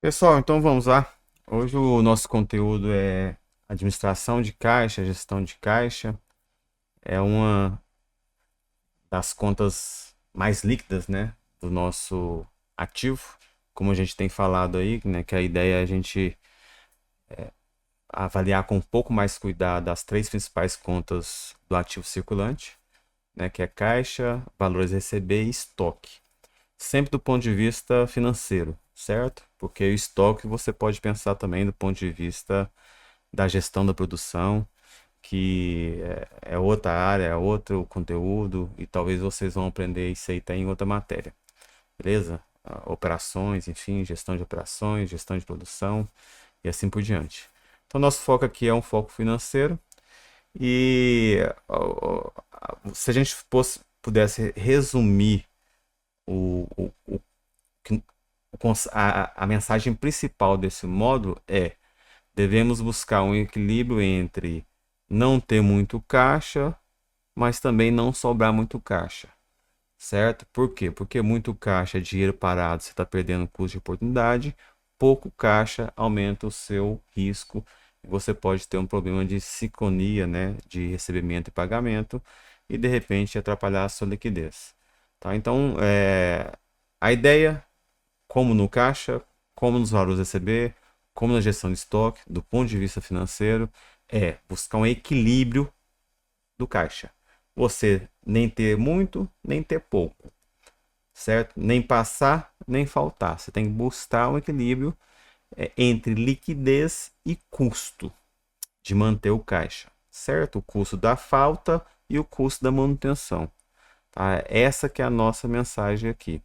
Pessoal, então vamos lá. Hoje o nosso conteúdo é administração de caixa, gestão de caixa. É uma das contas mais líquidas, né, do nosso ativo. Como a gente tem falado aí, né, que a ideia é a gente avaliar com um pouco mais cuidado as três principais contas do ativo circulante, né, que é caixa, valores a receber e estoque. Sempre do ponto de vista financeiro, certo? Porque o estoque você pode pensar também do ponto de vista da gestão da produção, que é outra área, é outro conteúdo, e talvez vocês vão aprender isso aí até em outra matéria, beleza? Operações, enfim, gestão de operações, gestão de produção e assim por diante. Então, nosso foco aqui é um foco financeiro e se a gente pudesse resumir o que- a mensagem principal desse módulo é: devemos buscar um equilíbrio entre não ter muito caixa, mas também não sobrar muito caixa, certo? Por quê? Porque muito caixa é dinheiro parado, você está perdendo custo de oportunidade, pouco caixa aumenta o seu risco e você pode ter um problema de sincronia, né, de recebimento e pagamento e de repente atrapalhar a sua liquidez. Tá? Então, a ideia, como no caixa, como nos valores a receber, como na gestão de estoque, do ponto de vista financeiro, é buscar um equilíbrio do caixa. Você nem ter muito, nem ter pouco, certo? Nem passar, nem faltar. Você tem que buscar um equilíbrio entre liquidez e custo de manter o caixa, certo? O custo da falta e o custo da manutenção. Tá? Essa que é a nossa mensagem aqui.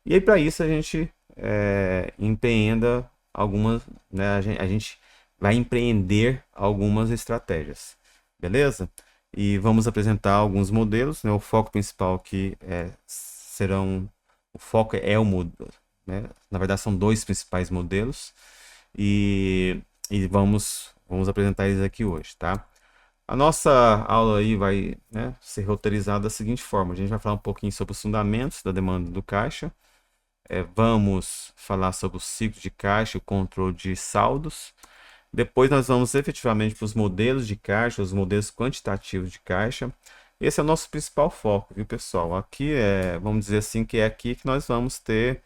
E aí, para isso, a gente empreenda algumas, né? A gente vai empreender algumas estratégias, beleza? E vamos apresentar alguns modelos, né? O foco principal aqui o foco é o modelo, né? Na verdade, são dois principais modelos e vamos apresentar eles aqui hoje, tá? A nossa aula aí vai, né, ser roteirizada da seguinte forma: a gente vai falar um pouquinho sobre os fundamentos da demanda do caixa. Vamos falar sobre o ciclo de caixa, o controle de saldos. Depois nós vamos efetivamente para os modelos de caixa, os modelos quantitativos de caixa. Esse é o nosso principal foco, viu, pessoal? Aqui vamos dizer assim, que é aqui que nós vamos ter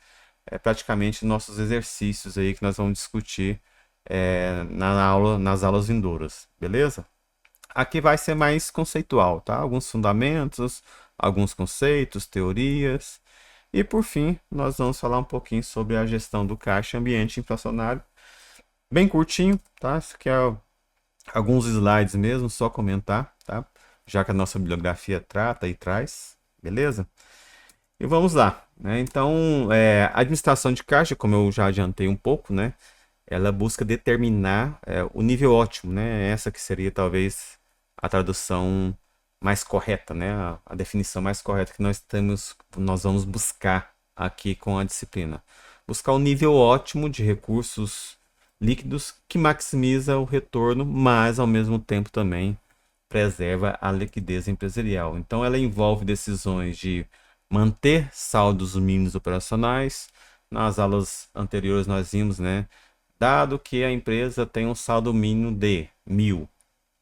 praticamente nossos exercícios aí que nós vamos discutir nas aulas vindouras, beleza? Aqui vai ser mais conceitual, tá? Alguns fundamentos, alguns conceitos, teorias. E por fim, nós vamos falar um pouquinho sobre a gestão do caixa ambiente inflacionário. Bem curtinho, tá? Isso aqui é alguns slides mesmo, só comentar, tá? Já que a nossa bibliografia trata e traz, beleza? E vamos lá, né? Então, a administração de caixa, como eu já adiantei um pouco, né? Ela busca determinar o nível ótimo, né? Essa que seria talvez a tradução mais correta, né? A definição mais correta que nós vamos buscar aqui com a disciplina. Buscar o nível ótimo de recursos líquidos que maximiza o retorno, mas ao mesmo tempo também preserva a liquidez empresarial. Então ela envolve decisões de manter saldos mínimos operacionais. Nas aulas anteriores nós vimos, né? Dado que a empresa tem um saldo mínimo de 1.000,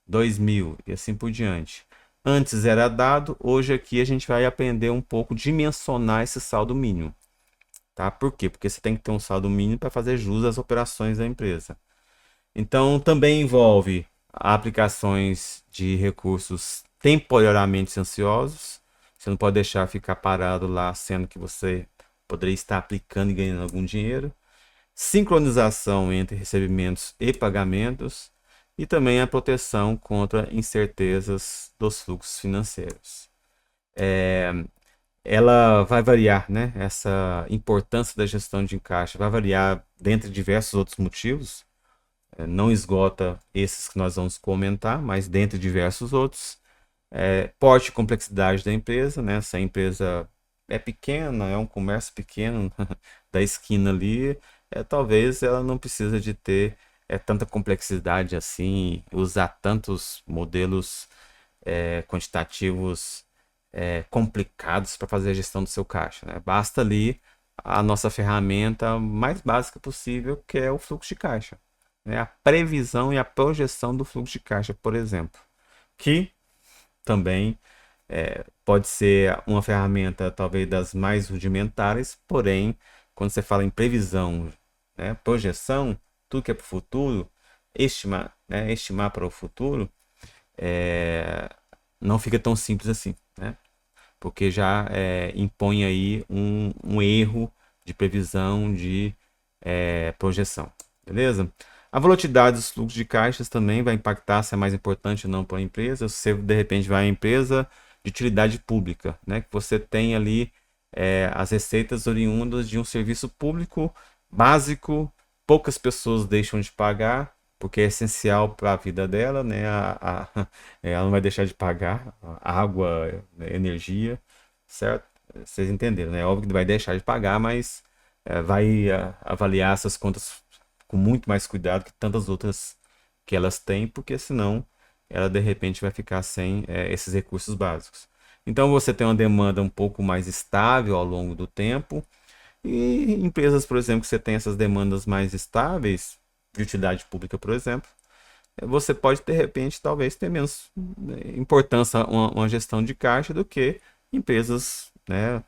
2.000 e assim por diante. Antes era dado, hoje aqui a gente vai aprender um pouco dimensionar esse saldo mínimo. Tá? Por quê? Porque você tem que ter um saldo mínimo para fazer jus às operações da empresa. Então também envolve aplicações de recursos temporariamente ansiosos. Você não pode deixar ficar parado lá, sendo que você poderia estar aplicando e ganhando algum dinheiro. Sincronização entre recebimentos e pagamentos e também a proteção contra incertezas dos fluxos financeiros. Ela vai variar, né? Essa importância da gestão de caixa vai variar dentre diversos outros motivos. Não esgota esses que nós vamos comentar, mas dentre diversos outros. Porte e complexidade da empresa, né? Se a empresa é pequena, é um comércio pequeno da esquina ali, talvez ela não precisa de ter tanta complexidade assim, usar tantos modelos quantitativos complicados para fazer a gestão do seu caixa, né? Basta ali a nossa ferramenta mais básica possível, que é o fluxo de caixa, né? A previsão e a projeção do fluxo de caixa, por exemplo, que também pode ser uma ferramenta talvez das mais rudimentares, porém, quando você fala em previsão, né, projeção, tudo que é para o futuro, estimar, né, estimar para o futuro, é, não fica tão simples assim, né? Porque já impõe aí um erro de previsão, de projeção, beleza? A volatilidade dos fluxos de caixas também vai impactar se é mais importante ou não para a empresa. Se você, de repente, vai à empresa de utilidade pública, né? Que você tem ali as receitas oriundas de um serviço público básico, poucas pessoas deixam de pagar, porque é essencial para a vida dela, né? Ela não vai deixar de pagar água, né, energia, certo? Vocês entenderam, né? Óbvio que vai deixar de pagar, mas vai avaliar essas contas com muito mais cuidado que tantas outras que elas têm, porque senão ela de repente vai ficar sem esses recursos básicos. Então você tem uma demanda um pouco mais estável ao longo do tempo, e empresas, por exemplo, que você tem essas demandas mais estáveis, de utilidade pública, por exemplo, você pode de repente talvez ter menos importância uma gestão de caixa do que empresas, né,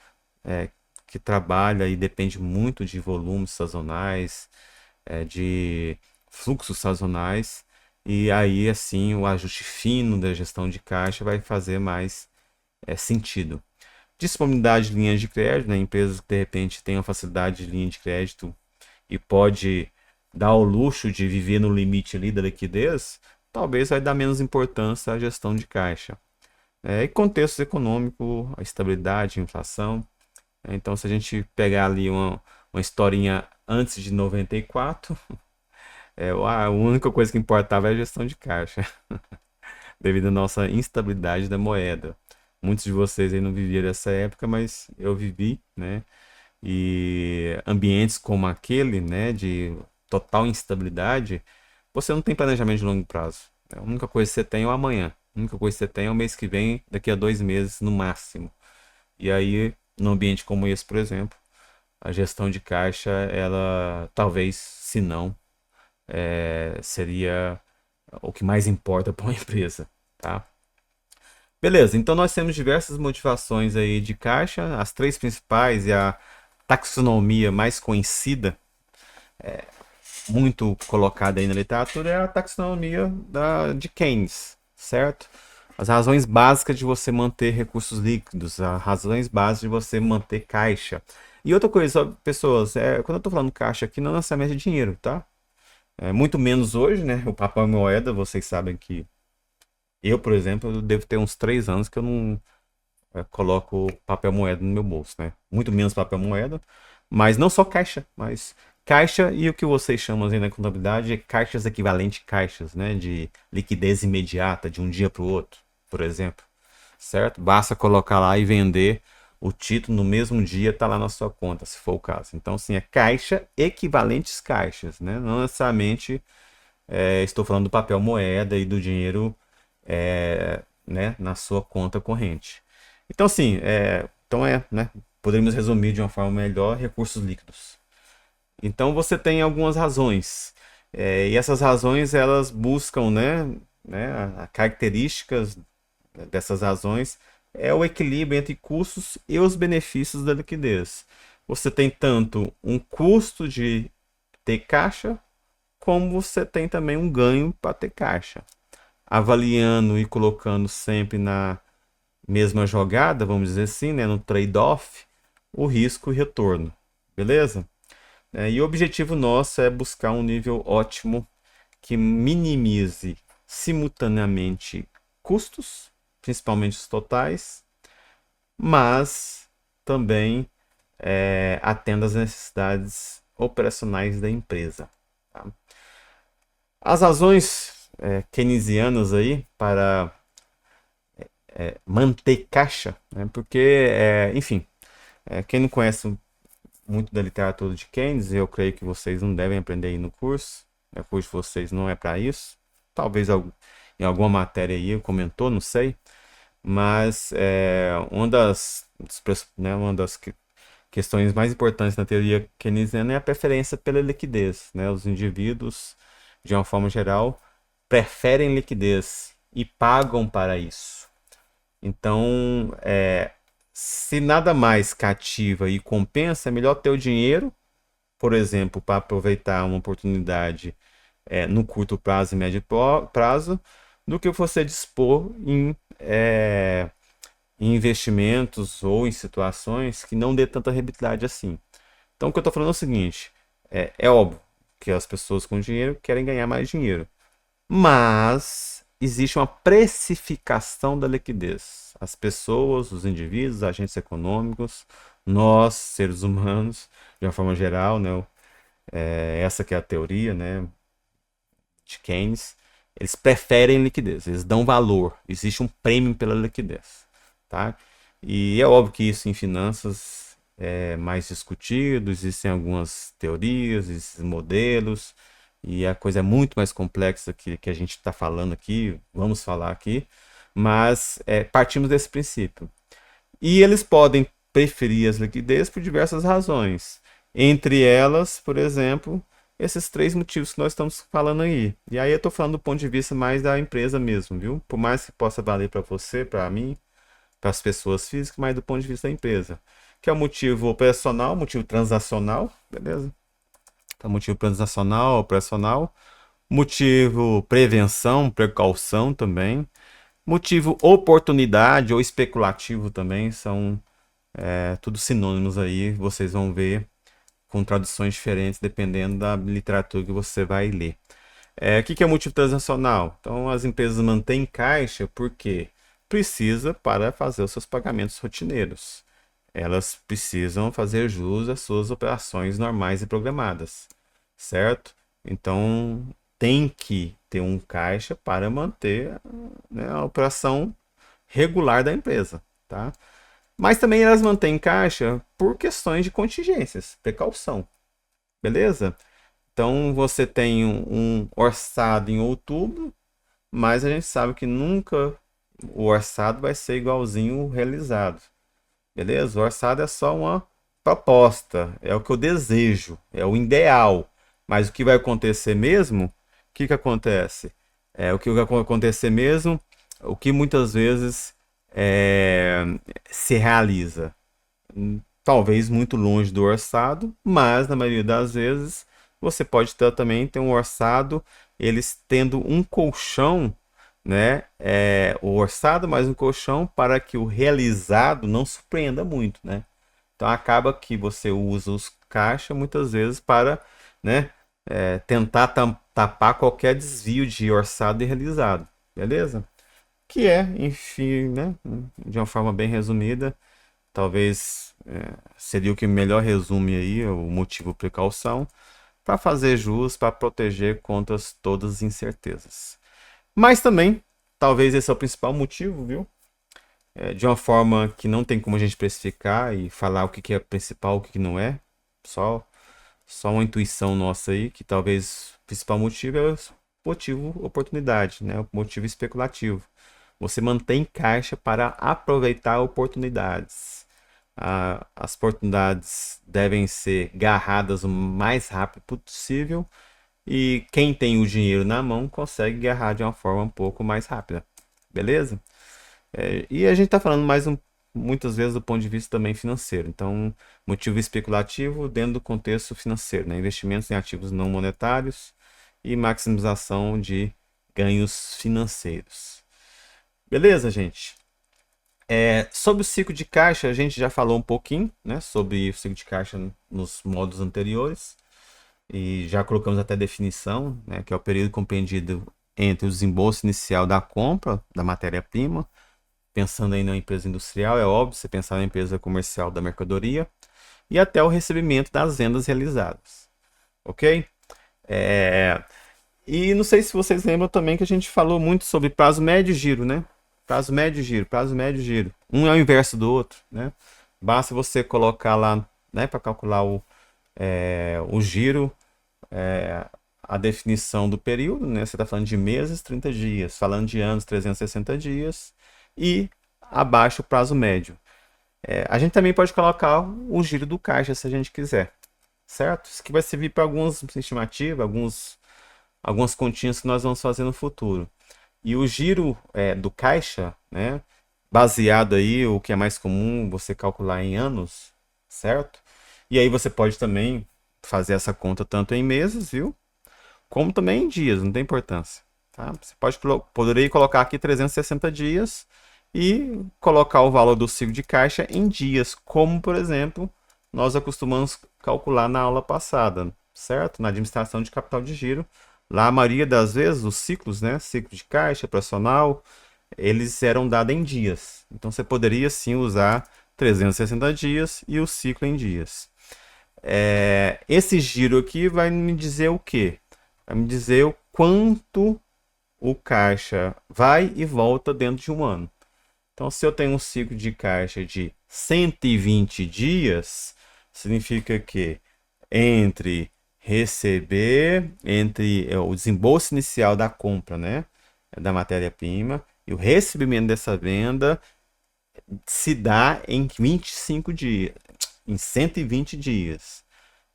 que trabalha e depende muito de volumes sazonais, de fluxos sazonais, e aí assim o ajuste fino da gestão de caixa vai fazer mais sentido. Disponibilidade de linhas de crédito, né? Empresas que de repente têm a facilidade de linha de crédito e pode dar o luxo de viver no limite ali da liquidez, talvez vai dar menos importância à gestão de caixa. E contexto econômico, a estabilidade, a inflação. Então, se a gente pegar ali uma historinha antes de 94, a única coisa que importava é a gestão de caixa, devido à nossa instabilidade da moeda. Muitos de vocês aí não viveram essa época, mas eu vivi, né? E ambientes como aquele, né, de total instabilidade, você não tem planejamento de longo prazo. A única coisa que você tem é o amanhã. A única coisa que você tem é o mês que vem, daqui a 2 meses no máximo. E aí, num ambiente como esse, por exemplo, a gestão de caixa, ela talvez, se não, seria o que mais importa para uma empresa, tá? Beleza, então nós temos diversas motivações aí de caixa, as três principais e a taxonomia mais conhecida, muito colocada aí na literatura, é a taxonomia de Keynes, certo? As razões básicas de você manter recursos líquidos, as razões básicas de você manter caixa. E outra coisa, pessoas, quando eu estou falando caixa aqui, não necessariamente é dinheiro, tá? Muito menos hoje, né? O papel moeda, vocês sabem que eu, por exemplo, eu devo ter uns 3 anos que eu não coloco papel moeda no meu bolso, né? Muito menos papel moeda, mas não só caixa, mas caixa e o que vocês chamam aí na contabilidade é caixas equivalente caixas, né? De liquidez imediata de um dia para o outro, por exemplo, certo? Basta colocar lá e vender o título no mesmo dia, tá lá na sua conta, se for o caso. Então, sim, é caixa equivalentes caixas, né? Não necessariamente estou falando do papel moeda e do dinheiro né, na sua conta corrente. Então, assim, né, poderíamos resumir de uma forma melhor recursos líquidos. Então, você tem algumas razões. E essas razões, elas buscam, né, características dessas razões é o equilíbrio entre custos e os benefícios da liquidez. Você tem tanto um custo de ter caixa, como você tem também um ganho para ter caixa. Avaliando e colocando sempre na mesma jogada, vamos dizer assim, né, no trade-off, o risco e retorno. Beleza? E o objetivo nosso é buscar um nível ótimo que minimize simultaneamente custos, principalmente os totais, mas também atenda às necessidades operacionais da empresa. Tá? As razões keynesianas aí para manter caixa, né? Porque, enfim, quem não conhece muito da literatura de Keynes, eu creio que vocês não devem aprender aí no curso, o curso de vocês não é para isso, talvez em alguma matéria aí comentou, não sei, mas uma das questões mais importantes na teoria keynesiana é a preferência pela liquidez, né? Os indivíduos, de uma forma geral, preferem liquidez e pagam para isso. Então, se nada mais cativa e compensa, é melhor ter o dinheiro, por exemplo, para aproveitar uma oportunidade no curto prazo e médio prazo, do que você dispor em investimentos ou em situações que não dê tanta rentabilidade assim. Então, o que eu estou falando é o seguinte: é óbvio que as pessoas com dinheiro querem ganhar mais dinheiro, mas existe uma precificação da liquidez. As pessoas, os indivíduos, os agentes econômicos, nós, seres humanos, de uma forma geral, né, essa que é a teoria, né, de Keynes, eles preferem liquidez, eles dão valor, existe um prêmio pela liquidez, tá? E é óbvio que isso em finanças é mais discutido, existem algumas teorias, esses modelos, e a coisa é muito mais complexa que a gente está falando aqui, vamos falar aqui, mas partimos desse princípio. E eles podem preferir as liquidez por diversas razões. Entre elas, por exemplo, esses três motivos que nós estamos falando aí. E aí eu estou falando do ponto de vista mais da empresa mesmo, viu? Por mais que possa valer para você, para mim, para as pessoas físicas, mas do ponto de vista da empresa. Que é o motivo operacional, motivo transacional, beleza? Então, motivo transacional, operacional. Motivo prevenção, precaução também. Motivo oportunidade ou especulativo também são tudo sinônimos aí, vocês vão ver com traduções diferentes dependendo da literatura que você vai ler. O que é motivo transacional? Então, as empresas mantêm caixa porque precisa para fazer os seus pagamentos rotineiros. Elas precisam fazer jus às suas operações normais e programadas, certo? Então, tem que ter um caixa para manter, né, a operação regular da empresa, tá? Mas também elas mantêm caixa por questões de contingências, precaução, beleza? Então você tem um orçado em outubro, mas a gente sabe que nunca o orçado vai ser igualzinho o realizado, beleza? O orçado é só uma proposta, é o que eu desejo, é o ideal. Mas o que vai acontecer mesmo? O que acontece? O que vai acontecer mesmo, o que muitas vezes é, se realiza. Talvez muito longe do orçado, mas na maioria das vezes você pode também ter um orçado, eles tendo um colchão, né? O orçado mais um colchão para que o realizado não surpreenda muito, né? Então acaba que você usa os caixa muitas vezes para, né, tentar tapar qualquer desvio de orçado e realizado, beleza? Que enfim, né, de uma forma bem resumida, talvez seria o que melhor resume aí o motivo precaução, para fazer jus, para proteger contra todas as incertezas. Mas também, talvez esse é o principal motivo, viu? De uma forma que não tem como a gente especificar e falar o que é principal, o que não é. Só uma intuição nossa aí, que talvez o principal motivo é o motivo oportunidade, né? O motivo especulativo. Você mantém caixa para aproveitar oportunidades. As oportunidades devem ser garradas o mais rápido possível e quem tem o dinheiro na mão consegue agarrar de uma forma um pouco mais rápida. Beleza? E a gente está falando muitas vezes do ponto de vista também financeiro. Então, motivo especulativo dentro do contexto financeiro, né? Investimentos em ativos não monetários e maximização de ganhos financeiros. Beleza, gente? Sobre o ciclo de caixa, a gente já falou um pouquinho, né, sobre o ciclo de caixa nos modos anteriores e já colocamos até definição, né, que é o período compreendido entre o desembolso inicial da compra da matéria-prima, pensando aí na empresa industrial, é óbvio, você pensar na empresa comercial da mercadoria, e até o recebimento das vendas realizadas, ok? E não sei se vocês lembram também que a gente falou muito sobre prazo médio e giro, né? Prazo médio e giro, prazo médio e giro. Um é o inverso do outro, né? Basta você colocar lá, né, para calcular o giro, a definição do período, né? Você está falando de meses, 30 dias, falando de anos, 360 dias, e abaixo o prazo médio. A gente também pode colocar o giro do caixa se a gente quiser, certo? Isso aqui vai servir para algumas estimativas, algumas continhas que nós vamos fazer no futuro. E o giro do caixa, né, baseado aí, o que é mais comum você calcular em anos, certo? E aí você pode também fazer essa conta tanto em meses, viu? Como também em dias, não tem importância. Tá? Você poderia colocar aqui 360 dias e colocar o valor do ciclo de caixa em dias, como por exemplo, nós acostumamos calcular na aula passada, certo? Na administração de capital de giro. Lá, a maioria das vezes, os ciclos, né? Ciclo de caixa, operacional, eles eram dados em dias. Então, você poderia sim usar 360 dias e o ciclo em dias. Esse giro aqui vai me dizer o quê? Vai me dizer o quanto o caixa vai e volta dentro de um ano. Então, se eu tenho um ciclo de caixa de 120 dias, significa que entre o desembolso inicial da compra, né, da matéria-prima, e o recebimento dessa venda se dá em 25 dias, em 120 dias.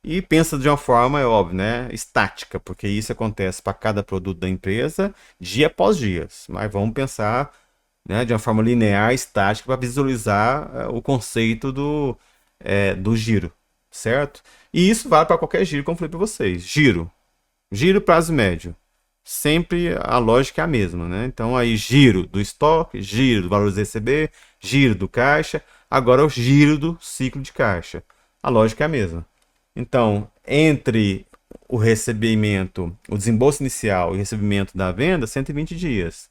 E pensa de uma forma, é óbvio, né, estática, porque isso acontece para cada produto da empresa, dia após dia. Mas vamos pensar, né, de uma forma linear, estática, para visualizar o conceito do giro, certo? E isso vale para qualquer giro, como eu falei para vocês. Giro prazo médio. Sempre a lógica é a mesma, né? Então aí giro do estoque, giro do valor a receber, giro do caixa, agora o giro do ciclo de caixa. A lógica é a mesma. Então, entre o recebimento, o desembolso inicial e o recebimento da venda, 120 dias.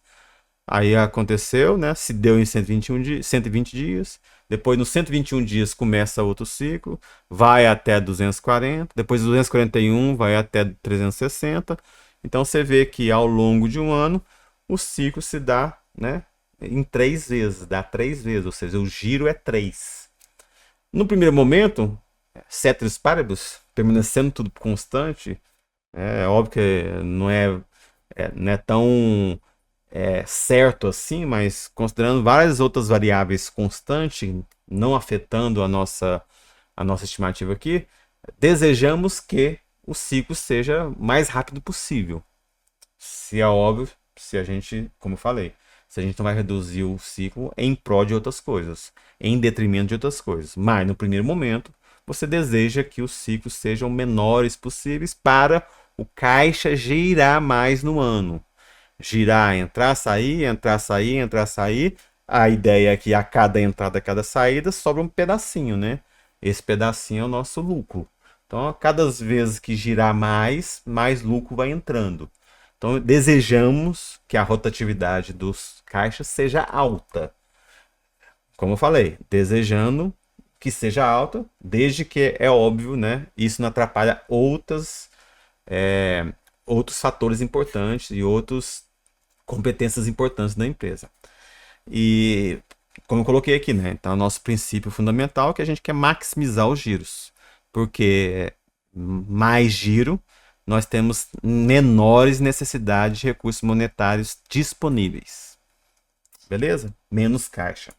Aí aconteceu, né? Se deu em 120 dias. Depois, nos 121 dias, começa outro ciclo. Vai até 240. Depois, 241 vai até 360. Então, você vê que ao longo de um ano, o ciclo se dá, né, em 3 vezes. Dá 3 vezes, ou seja, o giro é 3. No primeiro momento, ceteris paribus, permanecendo tudo constante, é óbvio que não é tão certo assim, mas considerando várias outras variáveis constantes, não afetando a nossa estimativa aqui, desejamos que o ciclo seja o mais rápido possível. Se é óbvio, se a gente, como eu falei, se a gente não vai reduzir o ciclo em prol de outras coisas, em detrimento de outras coisas. Mas no primeiro momento, você deseja que os ciclos sejam menores possíveis para o caixa girar mais no ano. Girar, entrar, sair, entrar, sair, entrar, sair. A ideia é que a cada entrada, a cada saída, sobra um pedacinho, né? Esse pedacinho é o nosso lucro. Então, a cada vez que girar mais lucro vai entrando. Então, desejamos que a rotatividade dos caixas seja alta. Como eu falei, desejando que seja alta, desde que é óbvio, né? Isso não atrapalha outros fatores importantes e outras competências importantes da empresa. E como eu coloquei aqui, né? Então, o nosso princípio fundamental é que a gente quer maximizar os giros, porque mais giro nós temos menores necessidades de recursos monetários disponíveis. Beleza? Menos caixa.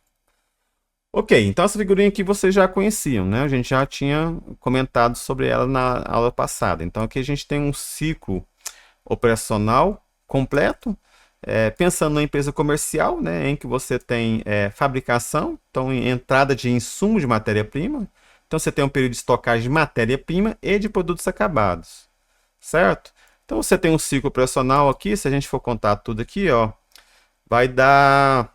Ok, então essa figurinha aqui vocês já conheciam, né? A gente já tinha comentado sobre ela na aula passada. Então aqui a gente tem um ciclo operacional completo, pensando na empresa comercial, né, em que você tem fabricação, então entrada de insumo de matéria-prima. Então você tem um período de estocagem de matéria-prima e de produtos acabados, certo? Então você tem um ciclo operacional aqui, se a gente for contar tudo aqui, ó, vai dar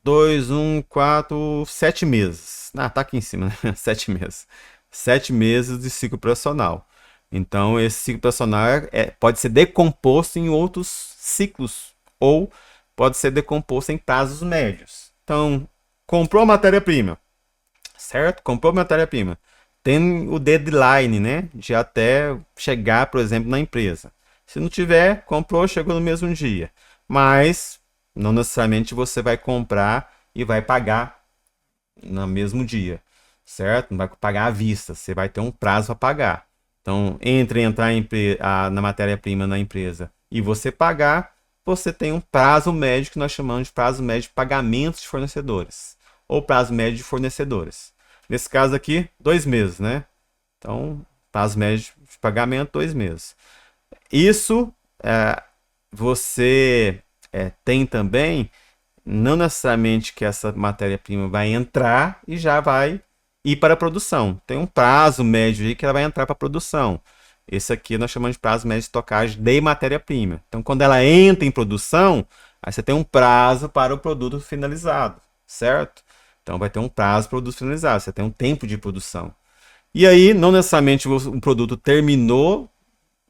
2, 1, 4, 7 meses. Ah, tá aqui em cima, né? 7 meses. 7 meses de ciclo operacional. Então, esse ciclo operacional pode ser decomposto em outros ciclos ou pode ser decomposto em prazos médios. Então, comprou a matéria-prima, certo? Comprou a matéria-prima. Tem o deadline, né? De até chegar, por exemplo, na empresa. Se não tiver, comprou, chegou no mesmo dia. Mas não necessariamente você vai comprar e vai pagar no mesmo dia, certo? Não vai pagar à vista, você vai ter um prazo para pagar. Então, entre entrar na matéria-prima na empresa e você pagar, você tem um prazo médio que nós chamamos de prazo médio de pagamentos de fornecedores. ou prazo médio de fornecedores. Nesse caso aqui, 2 meses, né? Então, prazo médio de pagamento, 2 meses. Isso você tem também, não necessariamente que essa matéria-prima vai entrar e já vai ir para a produção. Tem um prazo médio aí que ela vai entrar para a produção. Esse aqui nós chamamos de prazo médio de estocagem de matéria-prima. Então, quando ela entra em produção, aí você tem um prazo para o produto finalizado, certo? Então, vai ter um prazo para o produto finalizado, você tem um tempo de produção. E aí, não necessariamente o produto terminou,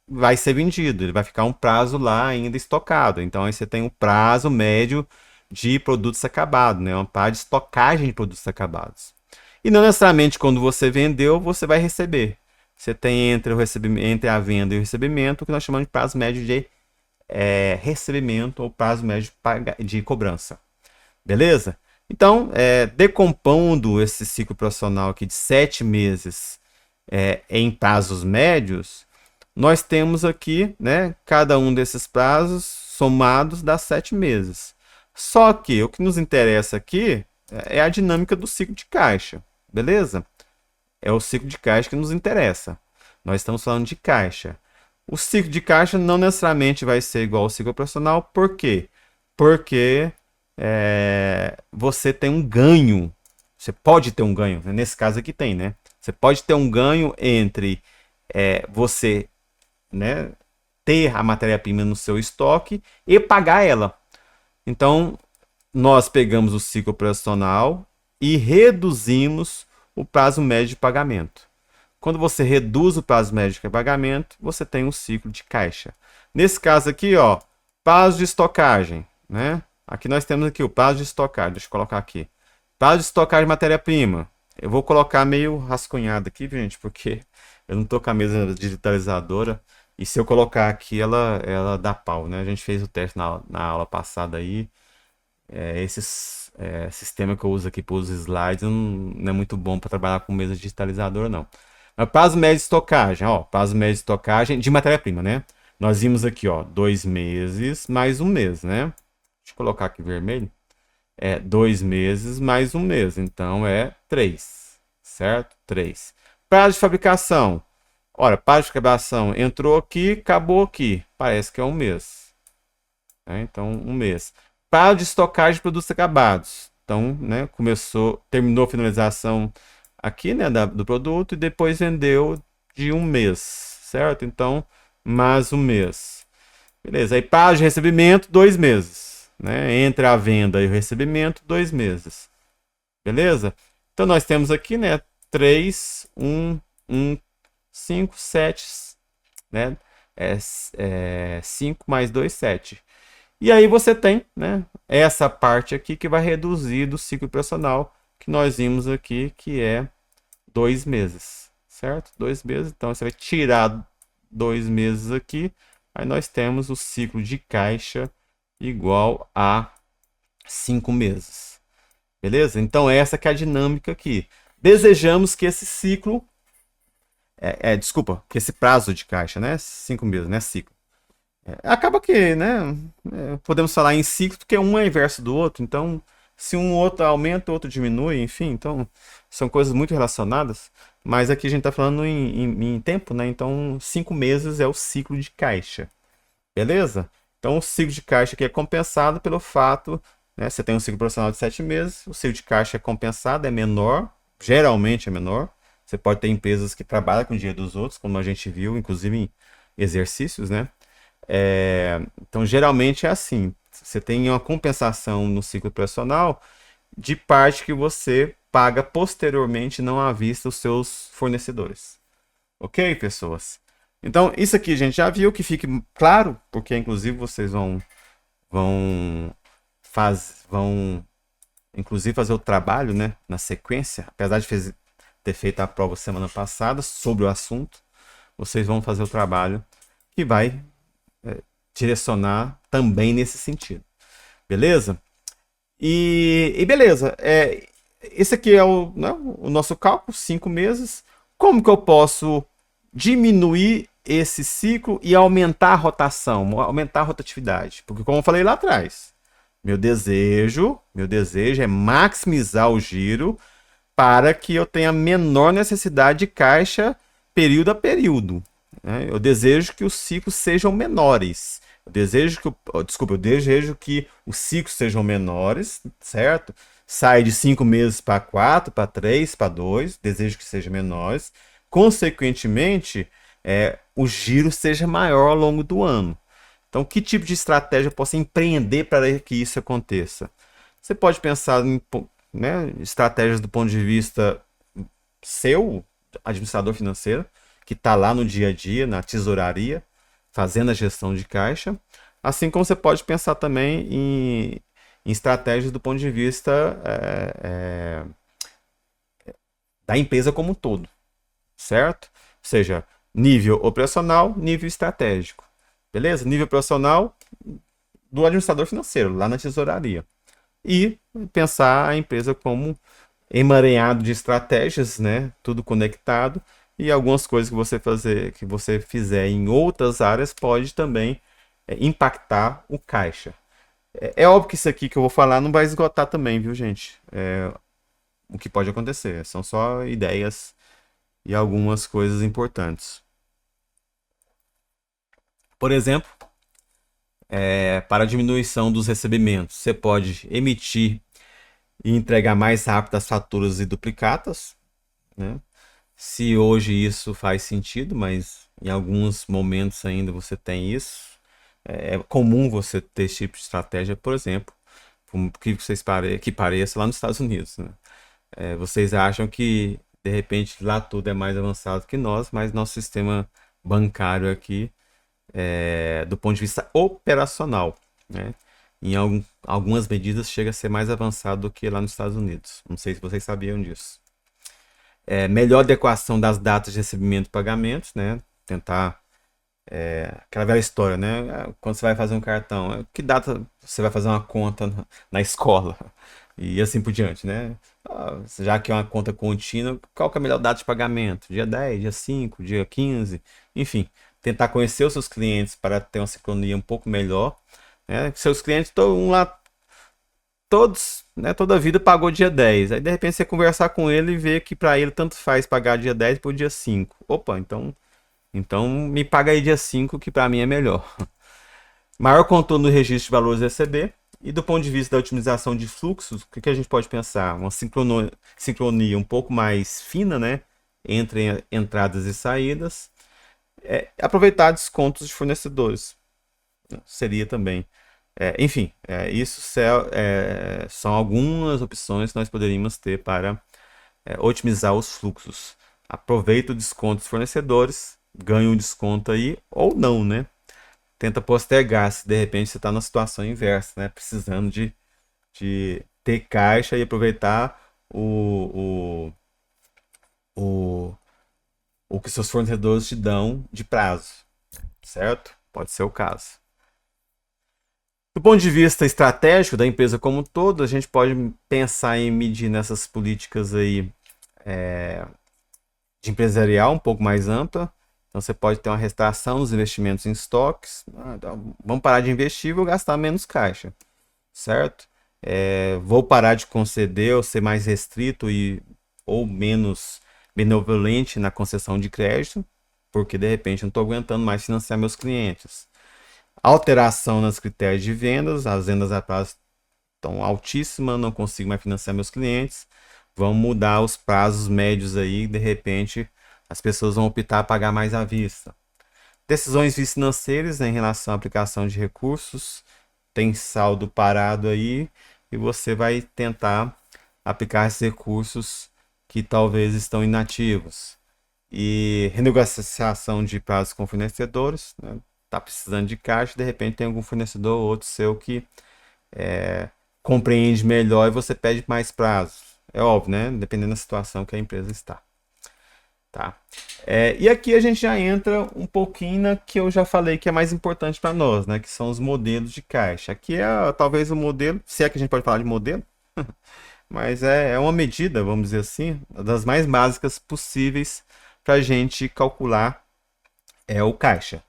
vai ser vendido, ele vai ficar um prazo lá ainda estocado. Então, aí você tem um prazo médio de produtos acabados, né? Um prazo de estocagem de produtos acabados. E não necessariamente quando você vendeu, você vai receber. Você tem entre a venda e o recebimento o que nós chamamos de prazo médio de recebimento ou prazo médio de cobrança. Beleza? Então, decompondo esse ciclo profissional aqui de 7 meses em prazos médios, nós temos aqui, né, cada um desses prazos somados dá 7 meses. Só que o que nos interessa aqui é a dinâmica do ciclo de caixa, beleza? É o ciclo de caixa que nos interessa. Nós estamos falando de caixa. O ciclo de caixa não necessariamente vai ser igual ao ciclo profissional, por quê? Porque você tem um ganho, você pode ter um ganho, nesse caso aqui tem, né? Você pode ter um ganho entre você, né, ter a matéria-prima no seu estoque e pagar ela. Então, nós pegamos o ciclo operacional e reduzimos o prazo médio de pagamento. Quando você reduz o prazo médio de pagamento, você tem um ciclo de caixa. Nesse caso aqui, ó, prazo de estocagem, né? Aqui nós temos aqui o prazo de estocagem, deixa eu colocar aqui. Prazo de estocagem de matéria-prima. Eu vou colocar meio rascunhado aqui, gente, porque eu não estou com a mesa digitalizadora. E se eu colocar aqui, ela dá pau, né? A gente fez o teste na aula passada aí. Esse sistema que eu uso aqui para os slides não é muito bom para trabalhar com mesa digitalizadora, não. Mas prazo médio de estocagem, ó, prazo médio de estocagem de matéria-prima, né? Nós vimos aqui, ó, 2 meses mais um mês, né? Deixa eu colocar aqui vermelho. 2 meses mais um mês, então 3, certo? 3. Prazo de fabricação. Ora, prazo de fabricação entrou aqui, acabou aqui. Parece que é um mês. Então, um mês. Prazo de estocagem de produtos acabados. Então, né, terminou a finalização aqui, né, do produto e depois vendeu de um mês, certo? Então, mais um mês. Beleza. Aí, prazo de recebimento, 2 meses. Né? Entre a venda e o recebimento, 2 meses. Beleza? Então, nós temos aqui, né, 3, 1, 5, 7, né? 5 mais 2, 7. E aí você tem, né, essa parte aqui que vai reduzir do ciclo operacional que nós vimos aqui, que é 2 meses, certo? 2 meses, então você vai tirar 2 meses aqui, aí nós temos o ciclo de caixa igual a 5 meses, beleza? Então essa que é a dinâmica aqui. Desejamos que esse ciclo, desculpa, que esse prazo de caixa, né, 5 meses, né, ciclo. Acaba que, né, podemos falar em ciclo porque um é inverso do outro, então se um outro aumenta, o outro diminui, enfim, então são coisas muito relacionadas, mas aqui a gente está falando em tempo, né, então 5 meses é o ciclo de caixa, beleza? Então o ciclo de caixa aqui é compensado pelo fato, né, você tem um ciclo profissional de 7 meses, o ciclo de caixa é compensado, é menor, geralmente é menor, você pode ter empresas que trabalham com o dinheiro dos outros, como a gente viu, inclusive em exercícios, né? Então, geralmente é assim. Você tem uma compensação no ciclo operacional de parte que você paga posteriormente, não à vista, os seus fornecedores. Ok, pessoas? Então, isso aqui a gente já viu, que fique claro, porque inclusive vocês vão inclusive fazer o trabalho, né, na sequência, apesar de ter feito a prova semana passada sobre o assunto, vocês vão fazer o trabalho que vai direcionar também nesse sentido. Beleza? E beleza. Esse aqui é o nosso cálculo, 5 meses. Como que eu posso diminuir esse ciclo e aumentar a rotação, aumentar a rotatividade? Porque como eu falei lá atrás, Meu desejo é maximizar o giro para que eu tenha menor necessidade de caixa período a período, né? Eu desejo que os ciclos sejam menores. Eu desejo que os ciclos sejam menores, certo? Sai de 5 meses para 4, para 3, para 2. Desejo que sejam menores. Consequentemente, o giro seja maior ao longo do ano. Então, que tipo de estratégia eu posso empreender para que isso aconteça? Você pode pensar em, né, estratégias do ponto de vista seu, administrador financeiro, que está lá no dia a dia, na tesouraria, fazendo a gestão de caixa. Assim como você pode pensar também em estratégias do ponto de vista da empresa como um todo, certo? Ou seja, nível operacional, nível estratégico. Beleza? Nível operacional do administrador financeiro, lá na tesouraria. E pensar a empresa como emaranhado de estratégias, né? Tudo conectado. E algumas coisas que você fizer em outras áreas pode também impactar o caixa. É óbvio que isso aqui que eu vou falar não vai esgotar também, viu, gente? O que pode acontecer. São só ideias e algumas coisas importantes. Por exemplo, para a diminuição dos recebimentos, você pode emitir e entregar mais rápido as faturas e duplicatas, né? Se hoje isso faz sentido, mas em alguns momentos ainda você tem isso. É comum você ter esse tipo de estratégia, por exemplo, que pareça lá nos Estados Unidos, né? Vocês acham que de repente lá tudo é mais avançado que nós, mas nosso sistema bancário aqui, do ponto de vista operacional, né? Algumas medidas chega a ser mais avançado do que lá nos Estados Unidos. Não sei se vocês sabiam disso. Melhor adequação das datas de recebimento e pagamentos, né? Tentar aquela velha história, né? Quando você vai fazer um cartão, que data você vai fazer uma conta na escola? E assim por diante, né? Já que é uma conta contínua, qual que é a melhor data de pagamento? Dia 10, dia 5, dia 15, enfim. Tentar conhecer os seus clientes para ter uma sincronia um pouco melhor, né? Seus clientes, um lá, todos, né, toda a vida pagou dia 10. Aí de repente você conversar com ele e ver que para ele tanto faz pagar dia 10 por dia 5. Opa, então me paga aí dia 5 que para mim é melhor. Maior controle no registro de valores a receber. E do ponto de vista da otimização de fluxos, o que a gente pode pensar? Uma sincronia um pouco mais fina, né, entre entradas e saídas. Aproveitar descontos de fornecedores, né, seria também. Enfim, isso são algumas opções que nós poderíamos ter para otimizar os fluxos. Aproveita o desconto dos fornecedores, ganha um desconto aí, ou não, né? Tenta postergar se de repente você está na situação inversa, né? Precisando de ter caixa e aproveitar o, o que seus fornecedores te dão de prazo, certo? Pode ser o caso. Do ponto de vista estratégico da empresa como um todo, a gente pode pensar em medir nessas políticas aí de empresarial um pouco mais ampla. Então você pode ter uma retração dos investimentos em estoques. Então, vamos parar de investir e vou gastar menos caixa, certo? Vou parar de conceder ou ser mais restrito ou menos benevolente na concessão de crédito, porque de repente eu não estou aguentando mais financiar meus clientes. Alteração nos critérios de vendas, as vendas a prazo estão altíssimas, não consigo mais financiar meus clientes. Vamos mudar os prazos médios aí, de repente as pessoas vão optar a pagar mais à vista. Decisões financeiras, né, em relação à aplicação de recursos, tem saldo parado aí e você vai tentar aplicar esses recursos que talvez estão inativos. E renegociação de prazos com fornecedores, né? Tá precisando de caixa, de repente tem algum fornecedor ou outro seu que compreende melhor e você pede mais prazos. É óbvio, né? Dependendo da situação que a empresa está. Tá? E aqui a gente já entra um pouquinho na que eu já falei que é mais importante para nós, né? Que são os modelos de caixa. Aqui é talvez o modelo, se é que a gente pode falar de modelo, mas é uma medida, vamos dizer assim, das mais básicas possíveis para a gente calcular o caixa.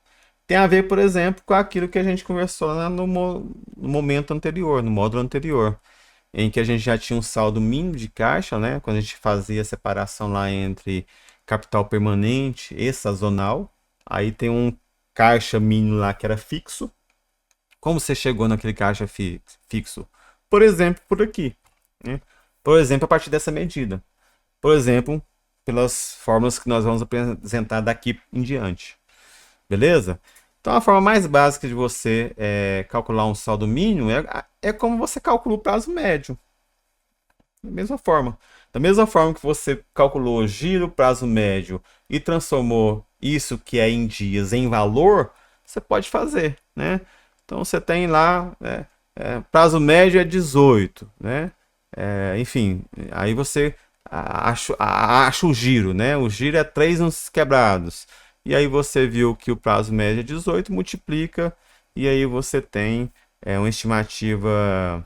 tem a ver, por exemplo, com aquilo que a gente conversou lá no momento anterior, no módulo anterior, em que a gente já tinha um saldo mínimo de caixa, né? Quando a gente fazia a separação lá entre capital permanente e sazonal. Aí tem um caixa mínimo lá que era fixo. Como você chegou naquele caixa fixo? Por exemplo, por aqui, né? Por exemplo, a partir dessa medida. Por exemplo, pelas fórmulas que nós vamos apresentar daqui em diante. Beleza? Então, a forma mais básica de você calcular um saldo mínimo é como você calcula o prazo médio. Da mesma forma. Da mesma forma que você calculou o giro, prazo médio e transformou isso que é em dias em valor, você pode fazer, né? Então você tem lá, prazo médio é 18, né? Enfim, aí você acha o giro, né? O giro é 3 uns quebrados. E aí você viu que o prazo médio é 18, multiplica, e aí você tem uma estimativa.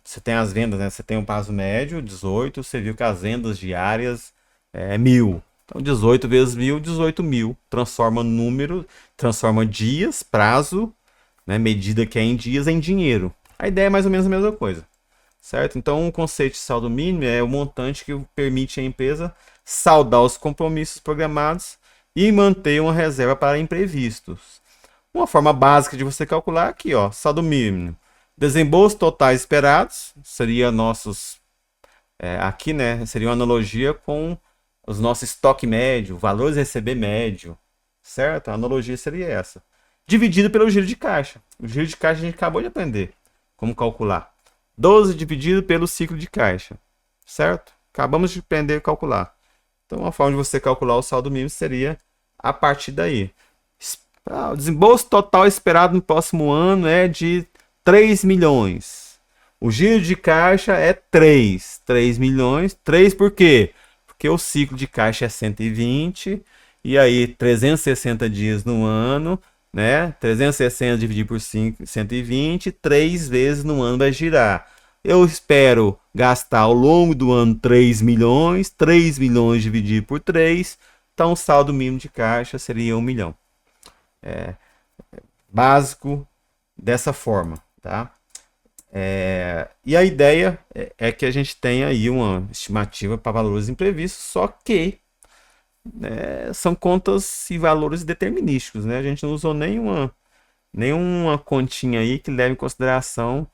Você tem as vendas, né? Você tem um prazo médio, 18. Você viu que as vendas diárias é 1.000. Então, 18 vezes 1.000, 18 mil. Transforma número, transforma dias, prazo, né? Medida que é em dias, em dinheiro. A ideia é mais ou menos a mesma coisa, certo? Então, o conceito de saldo mínimo é o montante que permite à empresa saldar os compromissos programados e manter uma reserva para imprevistos. Uma forma básica de você calcular aqui, ó, saldo mínimo. Desembolsos totais esperados, seria nossos, aqui, né, seria uma analogia com os nossos estoque médio, valores a receber médio, certo? A analogia seria essa. Dividido pelo giro de caixa. O giro de caixa a gente acabou de aprender como calcular. 12 dividido pelo ciclo de caixa, certo? Acabamos de aprender a calcular. Então, uma forma de você calcular o saldo mínimo seria a partir daí. O desembolso total esperado no próximo ano é de 3 milhões. O giro de caixa é 3 milhões. 3 por quê? Porque o ciclo de caixa é 120 e aí 360 dias no ano, né? 360 dividido por 5, 120, 3 vezes no ano vai girar. Eu espero gastar ao longo do ano 3 milhões, 3 milhões dividido por 3, então o saldo mínimo de caixa seria 1 milhão. Básico dessa forma, tá? E a ideia é que a gente tenha aí uma estimativa para valores imprevistos, só que são contas e valores determinísticos, né? A gente não usou nenhuma continha aí que leve em consideração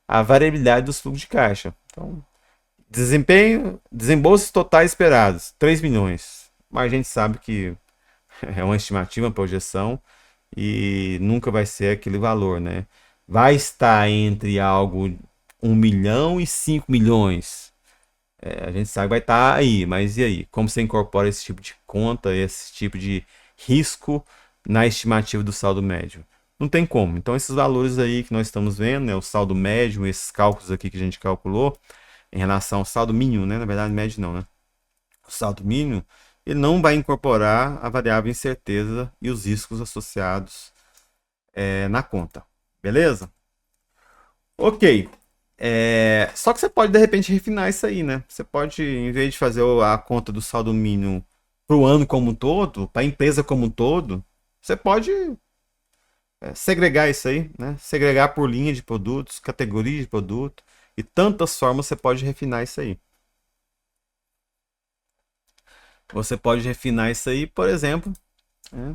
a variabilidade dos fluxos de caixa. Então, desembolsos totais esperados, 3 milhões. Mas a gente sabe que é uma estimativa, uma projeção, e nunca vai ser aquele valor, né? Vai estar entre algo 1 milhão e 5 milhões. A gente sabe que vai estar aí, mas e aí? Como você incorpora esse tipo de conta, esse tipo de risco na estimativa do saldo médio? Não tem como. Então, esses valores aí que nós estamos vendo, né, o saldo médio, esses cálculos aqui que a gente calculou, em relação ao saldo mínimo, né? Na verdade, médio não, né? O saldo mínimo, ele não vai incorporar a variável incerteza e os riscos associados na conta. Beleza? Ok. Só que você pode, de repente, refinar isso aí, né? Você pode, em vez de fazer a conta do saldo mínimo para o ano como um todo, para a empresa como um todo, você pode segregar isso aí, né? Segregar por linha de produtos, categoria de produto, e tantas formas você pode refinar isso aí. Você pode refinar isso aí, por exemplo, né?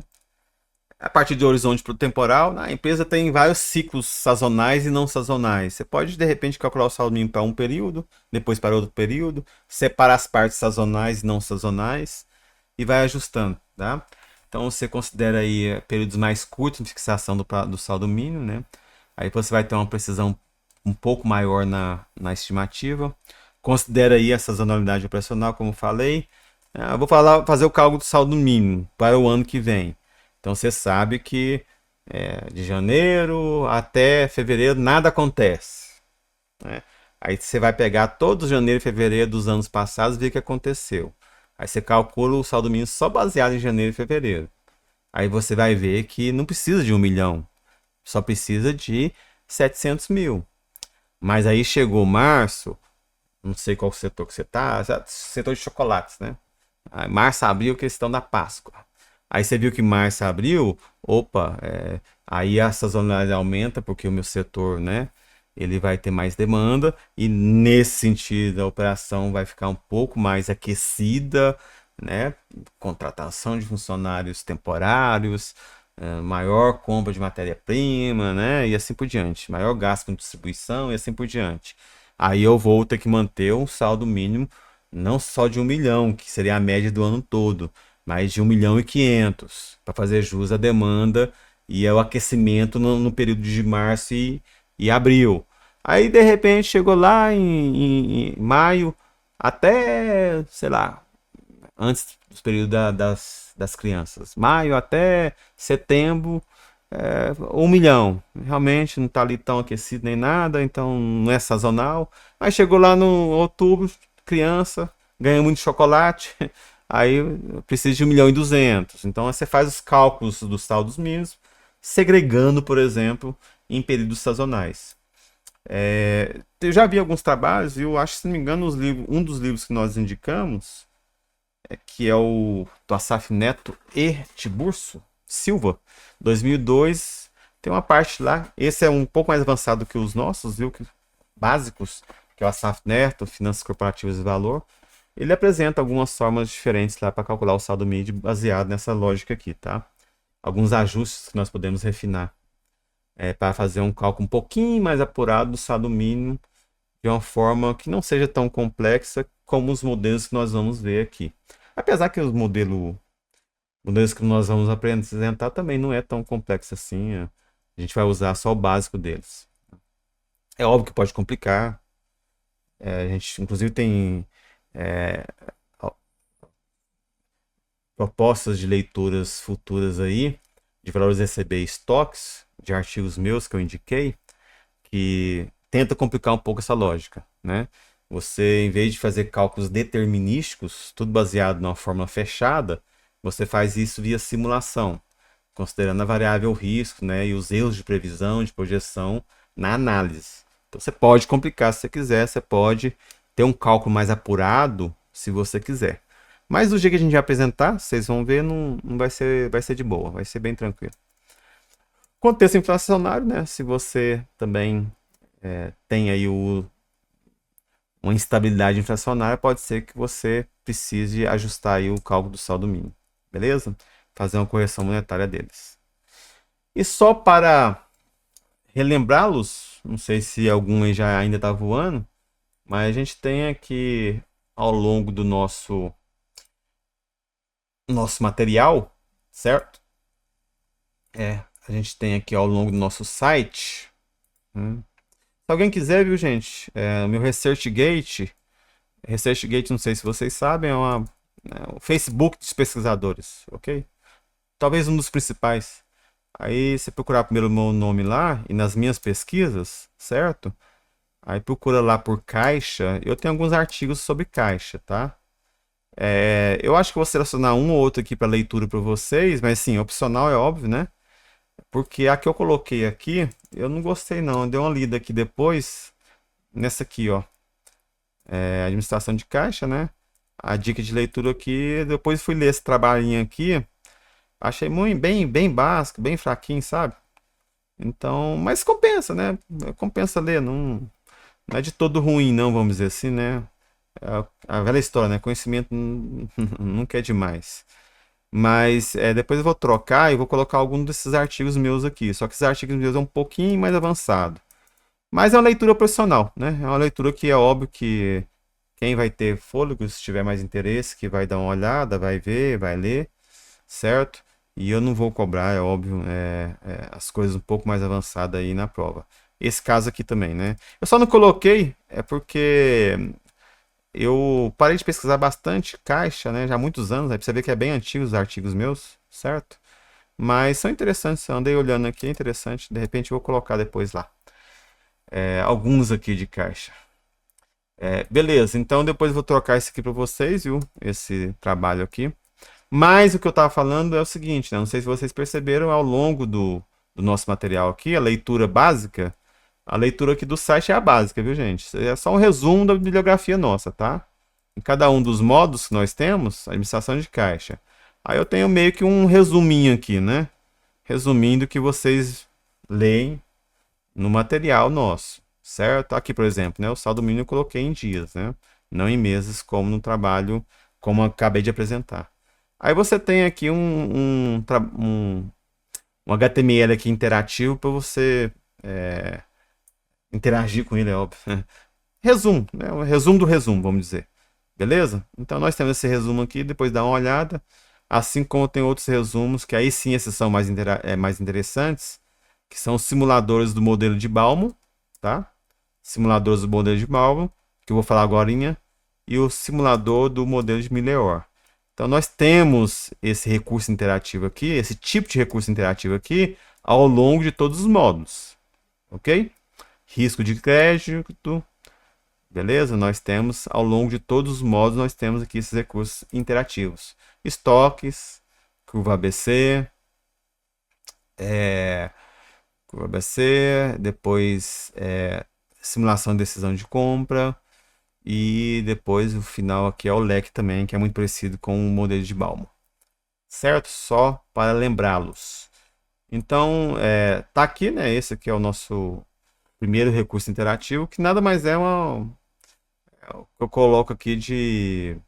A partir do horizonte temporal, a empresa tem vários ciclos sazonais e não sazonais. Você pode, de repente, calcular o saldo mínimo para um período, depois para outro período, separar as partes sazonais e não sazonais e vai ajustando, tá? Então, você considera aí períodos mais curtos de fixação do saldo mínimo, né? Aí você vai ter uma precisão um pouco maior na estimativa. Considera aí a sazonalidade operacional, como falei. Eu vou fazer o cálculo do saldo mínimo para o ano que vem. Então você sabe que de janeiro até fevereiro nada acontece, né? Aí você vai pegar todos os janeiro e fevereiro dos anos passados e ver o que aconteceu. Aí você calcula o saldo mínimo só baseado em janeiro e fevereiro. Aí você vai ver que não precisa de 1 milhão, só precisa de 700 mil. Mas aí chegou março, não sei qual setor que você está, setor de chocolates, né? Aí, março, abril, questão da Páscoa. Aí você viu que março, abril, opa, aí a sazonalidade aumenta porque o meu setor, né, ele vai ter mais demanda e nesse sentido a operação vai ficar um pouco mais aquecida, né, contratação de funcionários temporários, maior compra de matéria-prima, né, e assim por diante, maior gasto com distribuição e assim por diante. Aí eu vou ter que manter um saldo mínimo não só de 1 milhão, que seria a média do ano todo, mas de 1,5 milhão para fazer jus à demanda e ao aquecimento no período de março e abril. Aí de repente chegou lá em maio, até, sei lá, antes do período das crianças, maio até setembro, 1 milhão. Realmente não está ali tão aquecido nem nada, então não é sazonal. Aí chegou lá no outubro, criança, ganha muito chocolate, aí precisa de 1,2 milhão. Então você faz os cálculos dos saldos mínimos, segregando, por exemplo, em períodos sazonais. Eu já vi alguns trabalhos, e eu acho, se não me engano, um dos livros que nós indicamos, que é o do Asaf Neto e Tiburcio Silva, 2002, tem uma parte lá, esse é um pouco mais avançado que os nossos, viu, básicos, que é o Asaf Neto, Finanças Corporativas e Valor. Ele apresenta algumas formas diferentes lá para calcular o saldo mínimo baseado nessa lógica aqui, tá? Alguns ajustes que nós podemos refinar para fazer um cálculo um pouquinho mais apurado do saldo mínimo de uma forma que não seja tão complexa como os modelos que nós vamos ver aqui. Apesar que os modelos que nós vamos apresentar também não é tão complexo assim. A gente vai usar só o básico deles. É óbvio que pode complicar. A gente, inclusive, tem propostas de leituras futuras aí, de valores receber estoques, de artigos meus que eu indiquei, que tenta complicar um pouco essa lógica, né? Você, em vez de fazer cálculos determinísticos, tudo baseado numa fórmula fechada, você faz isso via simulação, considerando a variável risco, né, e os erros de previsão, de projeção na análise. Então você pode complicar se você quiser, você pode ter um cálculo mais apurado se você quiser. Mas do jeito que a gente vai apresentar, vocês vão ver, não vai ser de boa, vai ser bem tranquilo. Contexto inflacionário, né? Se você também tem aí uma instabilidade inflacionária, pode ser que você precise ajustar aí o cálculo do saldo mínimo, beleza? Fazer uma correção monetária deles. E só para relembrá-los, não sei se algum aí já ainda está voando, mas a gente tem aqui ao longo do nosso material, certo? A gente tem aqui ao longo do nosso site. Se alguém quiser, viu, gente, o meu ResearchGate, não sei se vocês sabem, o Facebook dos pesquisadores, ok? Talvez um dos principais. Aí você procurar primeiro o meu nome lá e nas minhas pesquisas, certo? Aí procura lá por Caixa. Eu tenho alguns artigos sobre Caixa, tá? Eu acho que vou selecionar um ou outro aqui para leitura para vocês, mas sim, opcional é óbvio, né? Porque a que eu coloquei aqui, eu não gostei não. Eu dei uma lida aqui depois, nessa aqui, ó. Administração de caixa, né? A dica de leitura aqui, depois fui ler esse trabalhinho aqui. Achei muito, bem básico, bem fraquinho, sabe? Então, mas compensa, né? Compensa ler, não é de todo ruim, não, vamos dizer assim, né? A velha história, né? Conhecimento nunca é demais. Mas depois eu vou trocar e vou colocar algum desses artigos meus aqui. Só que esses artigos meus é um pouquinho mais avançado. Mas é uma leitura profissional, né? É uma leitura que é óbvio que quem vai ter fôlego, se tiver mais interesse, que vai dar uma olhada, vai ver, vai ler, certo? E eu não vou cobrar, é óbvio, as coisas um pouco mais avançadas aí na prova. Esse caso aqui também, né? Eu só não coloquei, porque eu parei de pesquisar bastante caixa, né? Já há muitos anos, aí pra você ver que é bem antigo os artigos meus, certo? Mas são interessantes, eu andei olhando aqui, é interessante, de repente eu vou colocar depois lá. Alguns aqui de caixa. Beleza, então depois eu vou trocar esse aqui para vocês, viu? Esse trabalho aqui. Mas o que eu estava falando é o seguinte, né? Não sei se vocês perceberam ao longo do nosso material aqui, a leitura básica. A leitura aqui do site é a básica, viu, gente? É só um resumo da bibliografia nossa, tá? Em cada um dos módulos que nós temos, administração de caixa, Aí eu tenho meio que um resuminho aqui, né? Resumindo que vocês leem no material nosso, certo? Aqui, por exemplo, né? O saldo mínimo eu coloquei em dias, né? Não em meses, como no trabalho, como eu acabei de apresentar. Aí você tem aqui um HTML aqui interativo para você interagir com ele, é óbvio. Resumo, né? O resumo do resumo, vamos dizer. Beleza? Então nós temos esse resumo aqui, depois dá uma olhada. Assim como tem outros resumos, que aí sim esses são mais interessantes, que são os simuladores do modelo de Balmo, tá? Simuladores do modelo de Balmo, que eu vou falar agora, e o simulador do modelo de Miller. Então nós temos esse recurso interativo aqui, esse tipo de recurso interativo aqui, ao longo de todos os módulos, ok? Risco de crédito, beleza? Nós temos, ao longo de todos os módulos, nós temos aqui esses recursos interativos. Estoques, curva ABC, depois simulação de decisão de compra, e depois o final aqui é o leque também, que é muito parecido com o modelo de Balmo. Certo? Só para lembrá-los. Então, tá aqui, né? Esse aqui é o nosso primeiro recurso interativo, que nada mais é o que eu coloco aqui de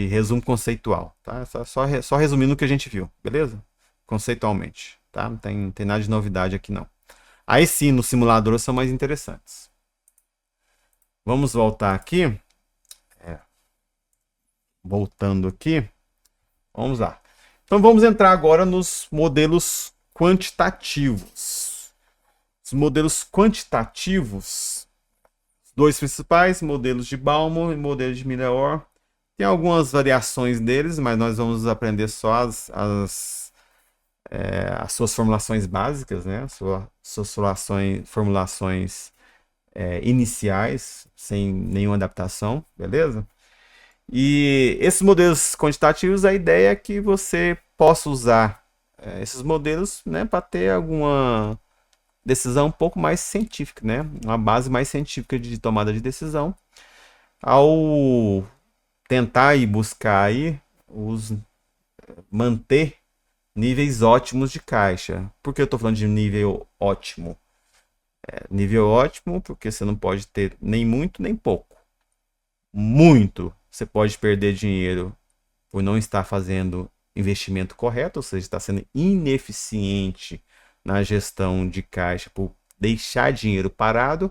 resumo conceitual, tá? Só resumindo o que a gente viu, beleza? Conceitualmente, tá? Não tem nada de novidade aqui, não. Aí sim, no simulador são mais interessantes. Vamos voltar aqui. Voltando aqui. Vamos lá. Então vamos entrar agora nos modelos quantitativos. Os modelos quantitativos, dois principais, modelos de Balmo e modelo de Miller. Tem algumas variações deles, mas nós vamos aprender só as suas formulações básicas, né? Suas formulações iniciais, sem nenhuma adaptação, beleza? E esses modelos quantitativos, a ideia é que você possa usar esses modelos, né, para ter alguma decisão um pouco mais científica, né? Uma base mais científica de tomada de decisão, ao tentar e buscar aí manter níveis ótimos de caixa. Por que eu estou falando de nível ótimo? Nível ótimo porque você não pode ter nem muito nem pouco. Muito, você pode perder dinheiro por não estar fazendo investimento correto, ou seja, está sendo ineficiente na gestão de caixa por deixar dinheiro parado.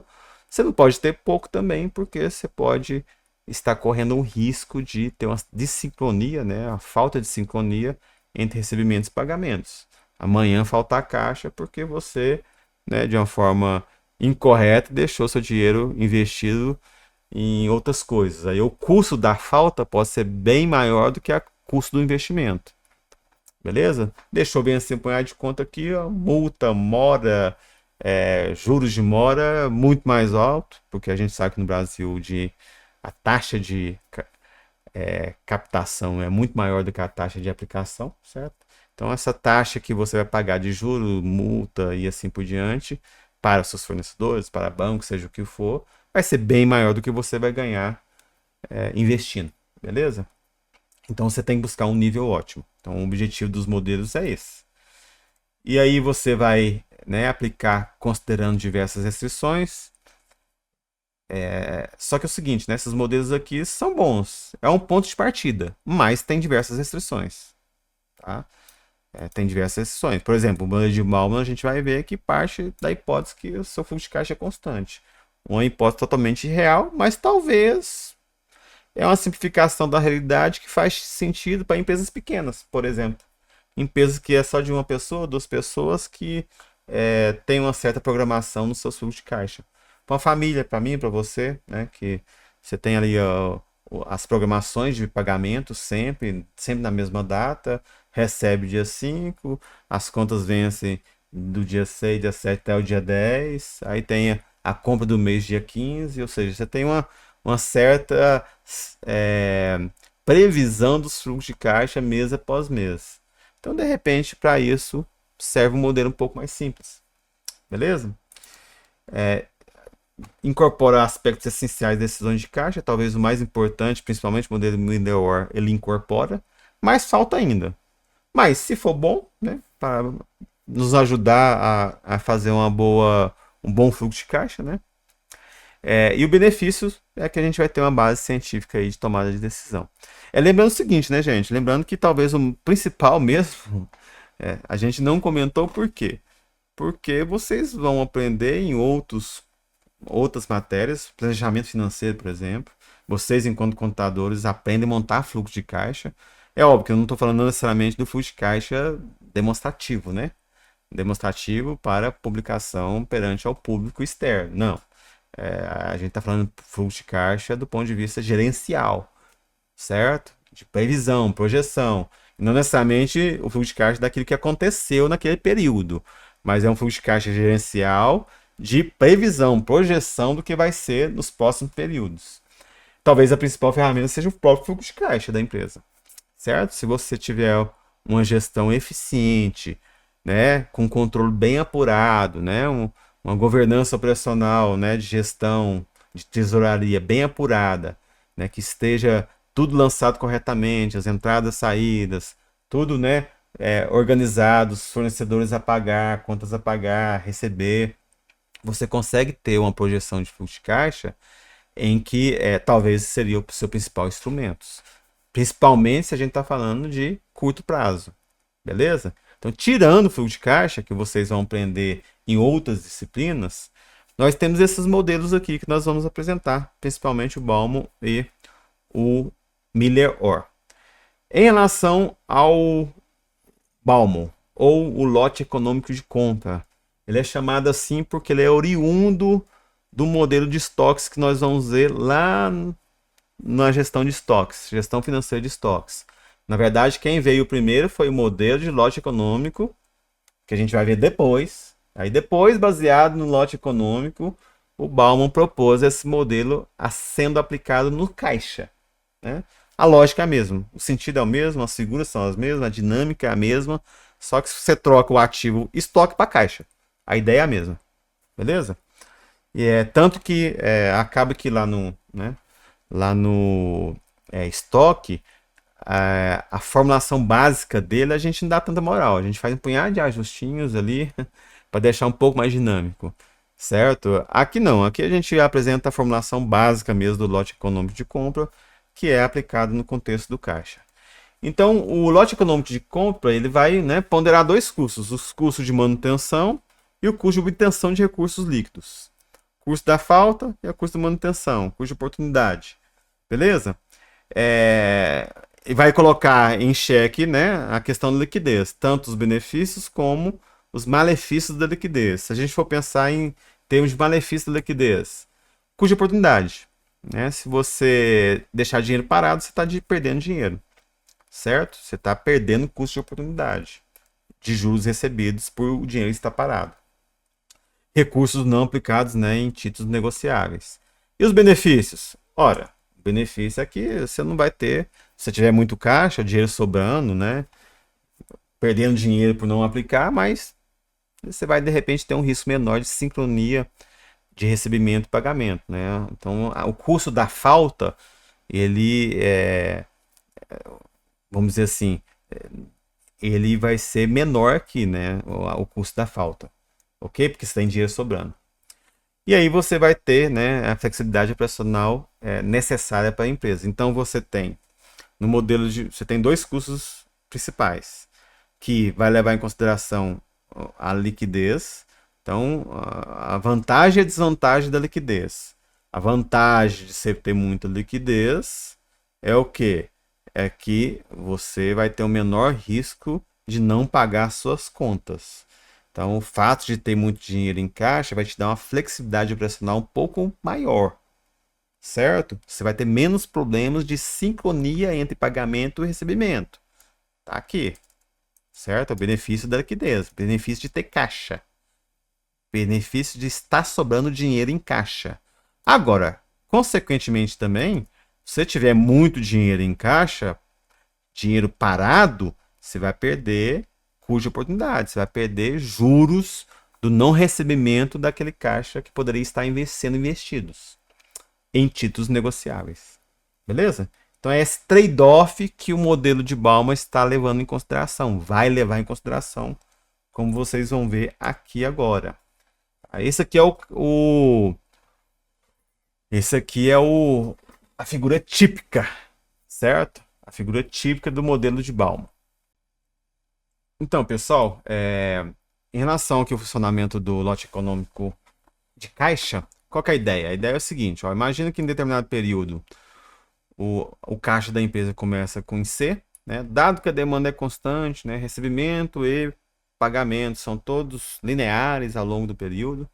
Você não pode ter pouco também, porque você pode estar correndo o risco de ter uma dissincronia, né, a falta de sincronia entre recebimentos e pagamentos. Amanhã faltar caixa porque você, né, de uma forma incorreta, deixou seu dinheiro investido em outras coisas. Aí o custo da falta pode ser bem maior do que o custo do investimento. Beleza? Deixou bem assim apanhar de conta aqui, ó, multa, mora, juros de mora muito mais alto, porque a gente sabe que no Brasil a taxa de captação é muito maior do que a taxa de aplicação, certo? Então essa taxa que você vai pagar de juros, multa e assim por diante, para seus fornecedores, para bancos, seja o que for, vai ser bem maior do que você vai ganhar investindo, beleza? Então você tem que buscar um nível ótimo. Então o objetivo dos modelos é esse. E aí você vai, né, aplicar considerando diversas restrições. Só que é o seguinte, né, esses modelos aqui são bons. É um ponto de partida, mas tem diversas restrições. Tá? Tem diversas restrições. Por exemplo, o modelo de Bauman a gente vai ver que parte da hipótese que o seu fluxo de caixa é constante. Uma hipótese totalmente real, mas talvez é uma simplificação da realidade que faz sentido para empresas pequenas, por exemplo. Empresas que é só de uma pessoa, duas pessoas, que tem uma certa programação no seu fluxo de caixa. Para uma família, para mim, para você, né, que você tem ali as programações de pagamento sempre na mesma data, recebe dia 5, as contas vencem do dia 6, dia 7 até o dia 10, aí tem a compra do mês dia 15, ou seja, você tem uma certa previsão dos fluxos de caixa mês após mês. Então, de repente, para isso, serve um modelo um pouco mais simples. Beleza? Incorpora aspectos essenciais das decisões de caixa, talvez o mais importante, principalmente o modelo Middleware, ele incorpora, mas falta ainda. Mas se for bom, né, para nos ajudar a fazer um bom fluxo de caixa, né? E o benefício é que a gente vai ter uma base científica aí de tomada de decisão. Lembrando o seguinte, né, gente? Lembrando que talvez o principal mesmo, a gente não comentou por quê. Porque vocês vão aprender em outras matérias, planejamento financeiro, por exemplo. Vocês, enquanto contadores, aprendem a montar fluxo de caixa. É óbvio que eu não estou falando necessariamente do fluxo de caixa demonstrativo, né? Demonstrativo para publicação perante ao público externo. Não. A gente está falando de fluxo de caixa do ponto de vista gerencial, certo? De previsão, projeção. Não necessariamente o fluxo de caixa daquilo que aconteceu naquele período, mas é um fluxo de caixa gerencial de previsão, projeção do que vai ser nos próximos períodos. Talvez a principal ferramenta seja o próprio fluxo de caixa da empresa, certo? Se você tiver uma gestão eficiente, né, com controle bem apurado, né, uma governança operacional, né, de gestão, de tesouraria bem apurada, né, que esteja tudo lançado corretamente, as entradas, saídas, tudo, né, organizado, os fornecedores a pagar, contas a pagar, receber, você consegue ter uma projeção de fluxo de caixa em que talvez seria o seu principal instrumento. Principalmente se a gente está falando de curto prazo. Beleza? Então, tirando o fluxo de caixa, que vocês vão aprender em outras disciplinas, nós temos esses modelos aqui que nós vamos apresentar, principalmente o Bauman e o Miller-Orr. Em relação ao Bauman, ou o lote econômico de compra, ele é chamado assim porque ele é oriundo do modelo de estoques que nós vamos ver lá na gestão de estoques, gestão financeira de estoques. Na verdade, quem veio primeiro foi o modelo de lote econômico, que a gente vai ver depois. Aí depois, baseado no lote econômico, o Bauman propôs esse modelo sendo aplicado no caixa, né? A lógica é a mesma, o sentido é o mesmo, as figuras são as mesmas, a dinâmica é a mesma, só que você troca o ativo estoque para caixa. A ideia é a mesma, beleza? E tanto que acaba que lá no estoque, a formulação básica dele a gente não dá tanta moral. A gente faz um punhado de ajustinhos ali para deixar um pouco mais dinâmico, certo? Aqui não, aqui a gente apresenta a formulação básica mesmo do lote econômico de compra, que é aplicado no contexto do caixa. Então, o lote econômico de compra ele vai, né, ponderar dois custos: os custos de manutenção e o custo de obtenção de recursos líquidos. Custo da falta e o custo de manutenção, custo de oportunidade. Beleza? E vai colocar em xeque, né, a questão da liquidez, tanto os benefícios como os malefícios da liquidez. Se a gente for pensar em termos de malefício da liquidez, custo de oportunidade, né? Se você deixar dinheiro parado, você está perdendo dinheiro, certo? Você está perdendo custo de oportunidade de juros recebidos por o dinheiro estar parado. Recursos não aplicados, né, em títulos negociáveis. E os benefícios? Ora, o benefício é que você não vai ter, se você tiver muito caixa, dinheiro sobrando, né, perdendo dinheiro por não aplicar, mas você vai de repente ter um risco menor de sincronia de recebimento e pagamento, né? Então, o custo da falta, ele vamos dizer assim, ele vai ser menor aqui, né, o custo da falta, ok? Porque você tem dinheiro sobrando. E aí você vai ter, né, a flexibilidade operacional necessária para a empresa. Então você tem no modelo você tem dois custos principais que vai levar em consideração a liquidez. Então a vantagem e a desvantagem da liquidez. A vantagem de você ter muita liquidez é o que? É que você vai ter um menor risco de não pagar suas contas. Então, o fato de ter muito dinheiro em caixa vai te dar uma flexibilidade operacional um pouco maior, certo? Você vai ter menos problemas de sincronia entre pagamento e recebimento. Tá aqui, certo? É o benefício da liquidez, benefício de ter caixa, benefício de estar sobrando dinheiro em caixa. Agora, consequentemente também, se você tiver muito dinheiro em caixa, dinheiro parado, você vai perder custo de oportunidade, você vai perder juros do não recebimento daquele caixa que poderia estar sendo investidos em títulos negociáveis. Beleza? Então é esse trade-off que o modelo de Bauman está levando em consideração, vai levar em consideração, como vocês vão ver aqui agora. Esse aqui é esse aqui é a figura típica, certo? A figura típica do modelo de Bauman. Então, pessoal, em relação aqui ao funcionamento do lote econômico de caixa, qual que é a ideia? A ideia é o seguinte, ó, imagina que em determinado período o caixa da empresa começa com C, né? Dado que a demanda é constante, né? Recebimento e pagamento são todos lineares ao longo do período.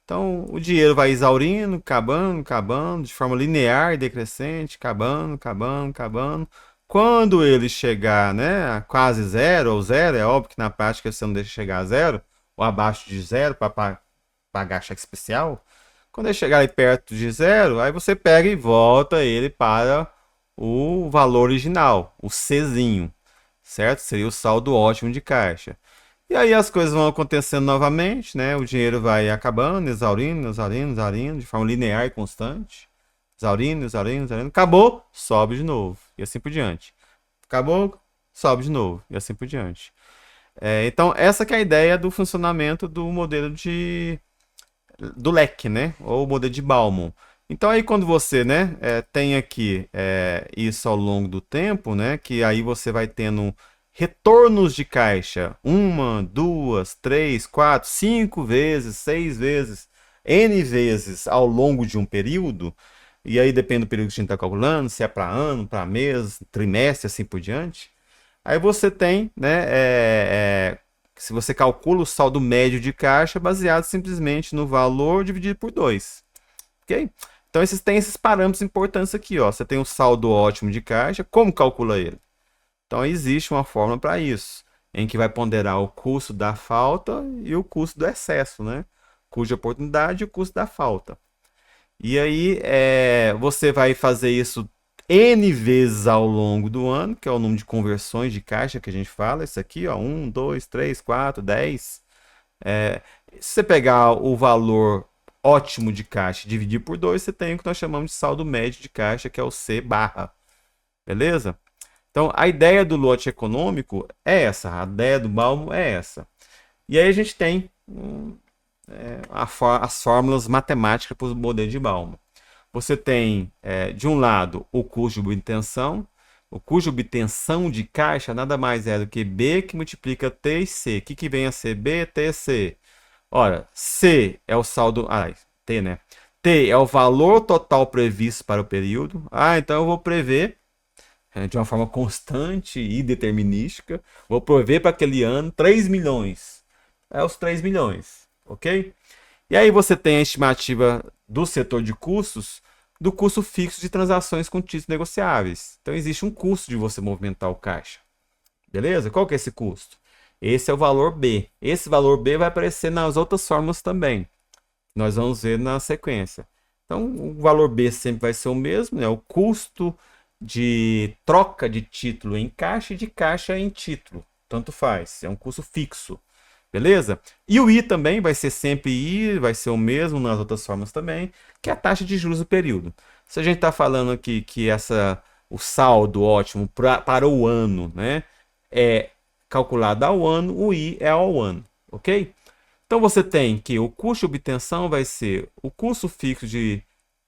Então, o dinheiro vai exaurindo, acabando, de forma linear e decrescente, acabando. Quando ele chegar, né, a quase zero ou zero, é óbvio que na prática você não deixa chegar a zero, ou abaixo de zero para pagar cheque especial. Quando ele chegar aí perto de zero, aí você pega e volta ele para o valor original, o Czinho, certo? Seria o saldo ótimo de caixa. E aí as coisas vão acontecendo novamente, né? O dinheiro vai acabando, exaurindo, de forma linear e constante. Exaurindo. Acabou, sobe de novo. E assim por diante. Acabou, sobe de novo. E assim por diante. Então, essa que é a ideia do funcionamento do modelo do leque, né? Ou modelo de Bauman. Então aí quando você, né, tem aqui isso ao longo do tempo, né, que aí você vai tendo retornos de caixa, 1, 2, 3, 4, 5 vezes, 6 vezes, N vezes ao longo de um período, e aí depende do período que a gente está calculando, se é para ano, para mês, trimestre, assim por diante. Aí você tem, né, se você calcula o saldo médio de caixa baseado simplesmente no valor dividido por 2. Ok? Então tem esses parâmetros importantes aqui. Ó. Você tem o saldo ótimo de caixa. Como calcula ele? Então existe uma fórmula para isso, em que vai ponderar o custo da falta e o custo do excesso, né? Custo de oportunidade e o custo da falta. E aí você vai fazer isso N vezes ao longo do ano, que é o número de conversões de caixa que a gente fala. Isso aqui, ó, 1, 2, 3, 4, 10. Se você pegar o valor ótimo de caixa e dividir por 2, você tem o que nós chamamos de saldo médio de caixa, que é o C barra. Beleza? Então, a ideia do lote econômico é essa. A ideia do Bauman é essa. E aí a gente tem as fórmulas matemáticas para o modelo de Bauman. Você tem, de um lado, o custo de obtenção. O custo de obtenção de caixa nada mais é do que B que multiplica T e C. O que vem a ser B, T, C? Ora, C é o saldo... T, né? T é o valor total previsto para o período. Então eu vou prever de uma forma constante e determinística. Vou prever para aquele ano 3 milhões. É os 3 milhões, ok? E aí você tem a estimativa do setor de custos, do custo fixo de transações com títulos negociáveis. Então existe um custo de você movimentar o caixa. Beleza? Qual que é esse custo? Esse é o valor B. Esse valor B vai aparecer nas outras fórmulas também. Nós vamos ver na sequência. Então, o valor B sempre vai ser o mesmo, né? O custo de troca de título em caixa e de caixa em título. Tanto faz. É um custo fixo. Beleza? E o I também vai ser sempre I, vai ser o mesmo nas outras formas também, que é a taxa de juros do período. Se a gente está falando aqui que o saldo ótimo para o ano, né, é calculado ao ano, o I é ao ano, ok? Então você tem que o custo de obtenção vai ser o custo fixo de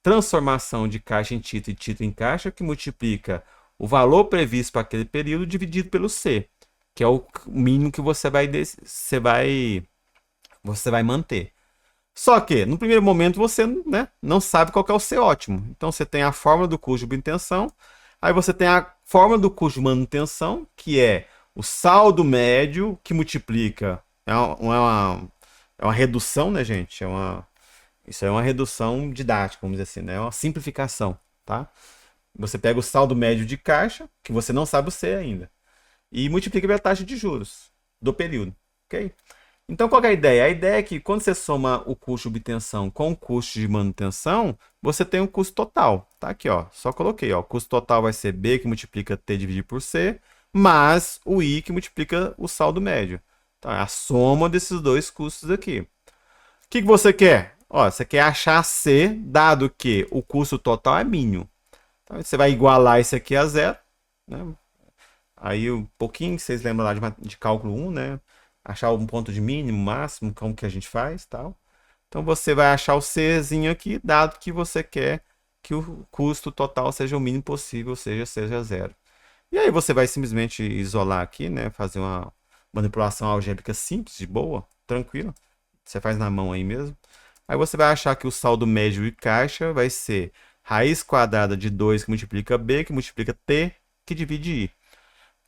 transformação de caixa em título e título em caixa, que multiplica o valor previsto para aquele período dividido pelo C, que é o mínimo que você vai manter. Só que, no primeiro momento, você, né, não sabe qual que é o C ótimo. Então, você tem a fórmula do custo de obtenção, aí você tem a fórmula do custo de manutenção, que é o saldo médio que multiplica. É uma redução, né, gente? Isso é uma redução didática, vamos dizer assim, né? É uma simplificação, tá? Você pega o saldo médio de caixa, que você não sabe o C ainda, e multiplica pela taxa de juros do período, ok? Então, qual é a ideia? A ideia é que quando você soma o custo de obtenção com o custo de manutenção, você tem um custo total. Tá aqui, ó. Só coloquei, ó. O custo total vai ser B que multiplica T dividido por C, mais o I que multiplica o saldo médio. Tá? A soma desses dois custos aqui. O que você quer? Ó, você quer achar C, dado que o custo total é mínimo. Então você vai igualar isso aqui a zero, né? Aí um pouquinho que vocês lembram lá de cálculo 1, né? Achar um ponto de mínimo, máximo, como que a gente faz, tal. Então você vai achar o Czinho aqui, dado que você quer que o custo total seja o mínimo possível, ou seja zero. E aí você vai simplesmente isolar aqui, né? Fazer uma manipulação algébrica simples, de boa, tranquila. Você faz na mão aí mesmo. Aí você vai achar que o saldo médio de caixa vai ser raiz quadrada de 2 que multiplica B, que multiplica T, que divide I.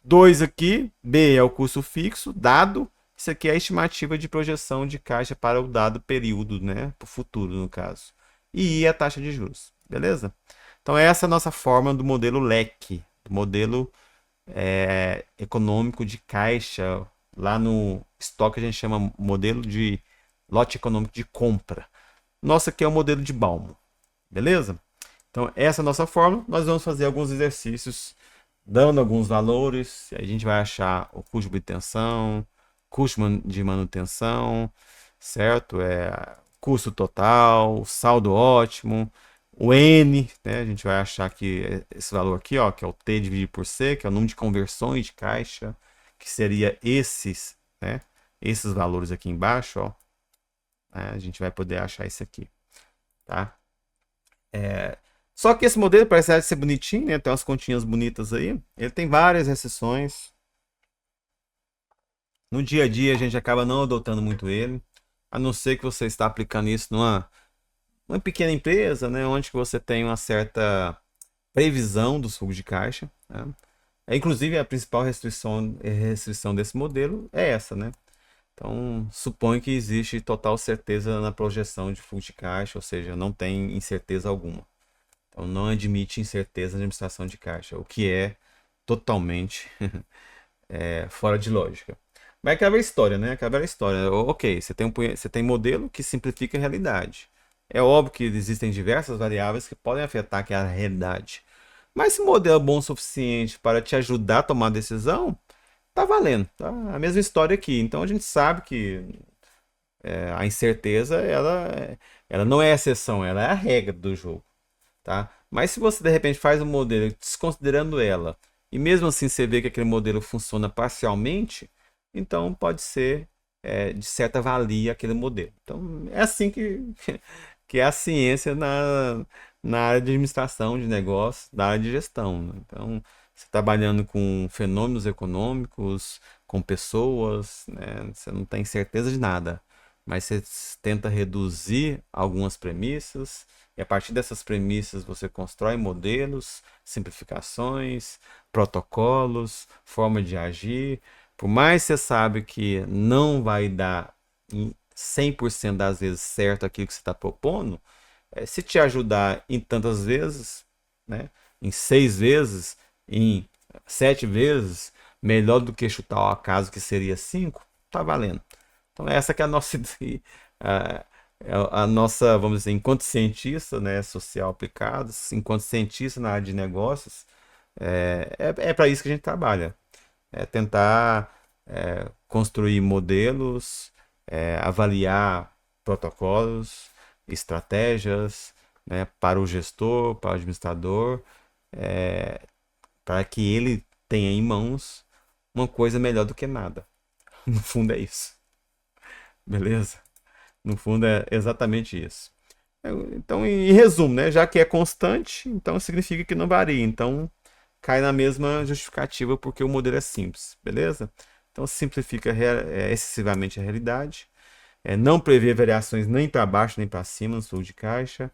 2 aqui, B é o custo fixo, dado. Isso aqui é a estimativa de projeção de caixa para o dado período, né? Para o futuro, no caso. E I é a taxa de juros, beleza? Então essa é a nossa forma do modelo LEC, do modelo econômico de caixa. Lá no estoque a gente chama modelo de lote econômico de compra. Nossa aqui é o modelo de Balmo, beleza? Então essa é a nossa fórmula. Nós vamos fazer alguns exercícios dando alguns valores. A gente vai achar o custo de obtenção, custo de manutenção, certo? Custo total, saldo ótimo, o N, né? A gente vai achar que esse valor aqui, ó, que é o T dividido por C, que é o número de conversões de caixa, que seria esses, né? Esses valores aqui embaixo, ó. A gente vai poder achar isso aqui, tá? Só que esse modelo parece ser bonitinho, né? Tem umas continhas bonitas aí. Ele tem várias exceções. No dia a dia a gente acaba não adotando muito ele, a não ser que você está aplicando isso numa pequena empresa, né? Onde que você tem uma certa previsão dos fluxos de caixa, né? Inclusive a principal restrição desse modelo é essa, né? Então, suponho que existe total certeza na projeção de fluxo de caixa, ou seja, não tem incerteza alguma. Então, não admite incerteza na administração de caixa, o que é totalmente fora de lógica. Mas é aquela velha história, né? Aquela velha história. Ok, você tem modelo que simplifica a realidade. É óbvio que existem diversas variáveis que podem afetar aquela realidade. Mas se o modelo é bom o suficiente para te ajudar a tomar decisão, tá valendo. Tá? A mesma história aqui. Então a gente sabe que a incerteza ela não é a exceção, ela é a regra do jogo. Tá? Mas se você de repente faz um modelo desconsiderando ela, e mesmo assim você vê que aquele modelo funciona parcialmente, então pode ser de certa valia aquele modelo. Então é assim que é a ciência na área de administração de negócios, da área de gestão. Né? Então, você trabalhando com fenômenos econômicos, com pessoas, né? Você não tem certeza de nada, mas você tenta reduzir algumas premissas, e a partir dessas premissas você constrói modelos, simplificações, protocolos, forma de agir. Por mais que você sabe que não vai dar em 100% das vezes certo aquilo que você está propondo, se te ajudar em tantas vezes, né, em 6 vezes, em 7 vezes, melhor do que chutar ao acaso que seria 5, tá valendo. Então essa que é a nossa a nossa, vamos dizer, enquanto cientista, né, social aplicado, enquanto cientista na área de negócios, para isso que a gente trabalha. Tentar construir modelos, avaliar protocolos, estratégias, né, para o gestor, para o administrador, para que ele tenha em mãos uma coisa melhor do que nada. No fundo é isso. Beleza? No fundo é exatamente isso. Então, em resumo, né, já que é constante, então significa que não varia. Então, cai na mesma justificativa porque o modelo é simples, beleza? Então, simplifica excessivamente a realidade, não prevê variações nem para baixo nem para cima no fluxo de caixa,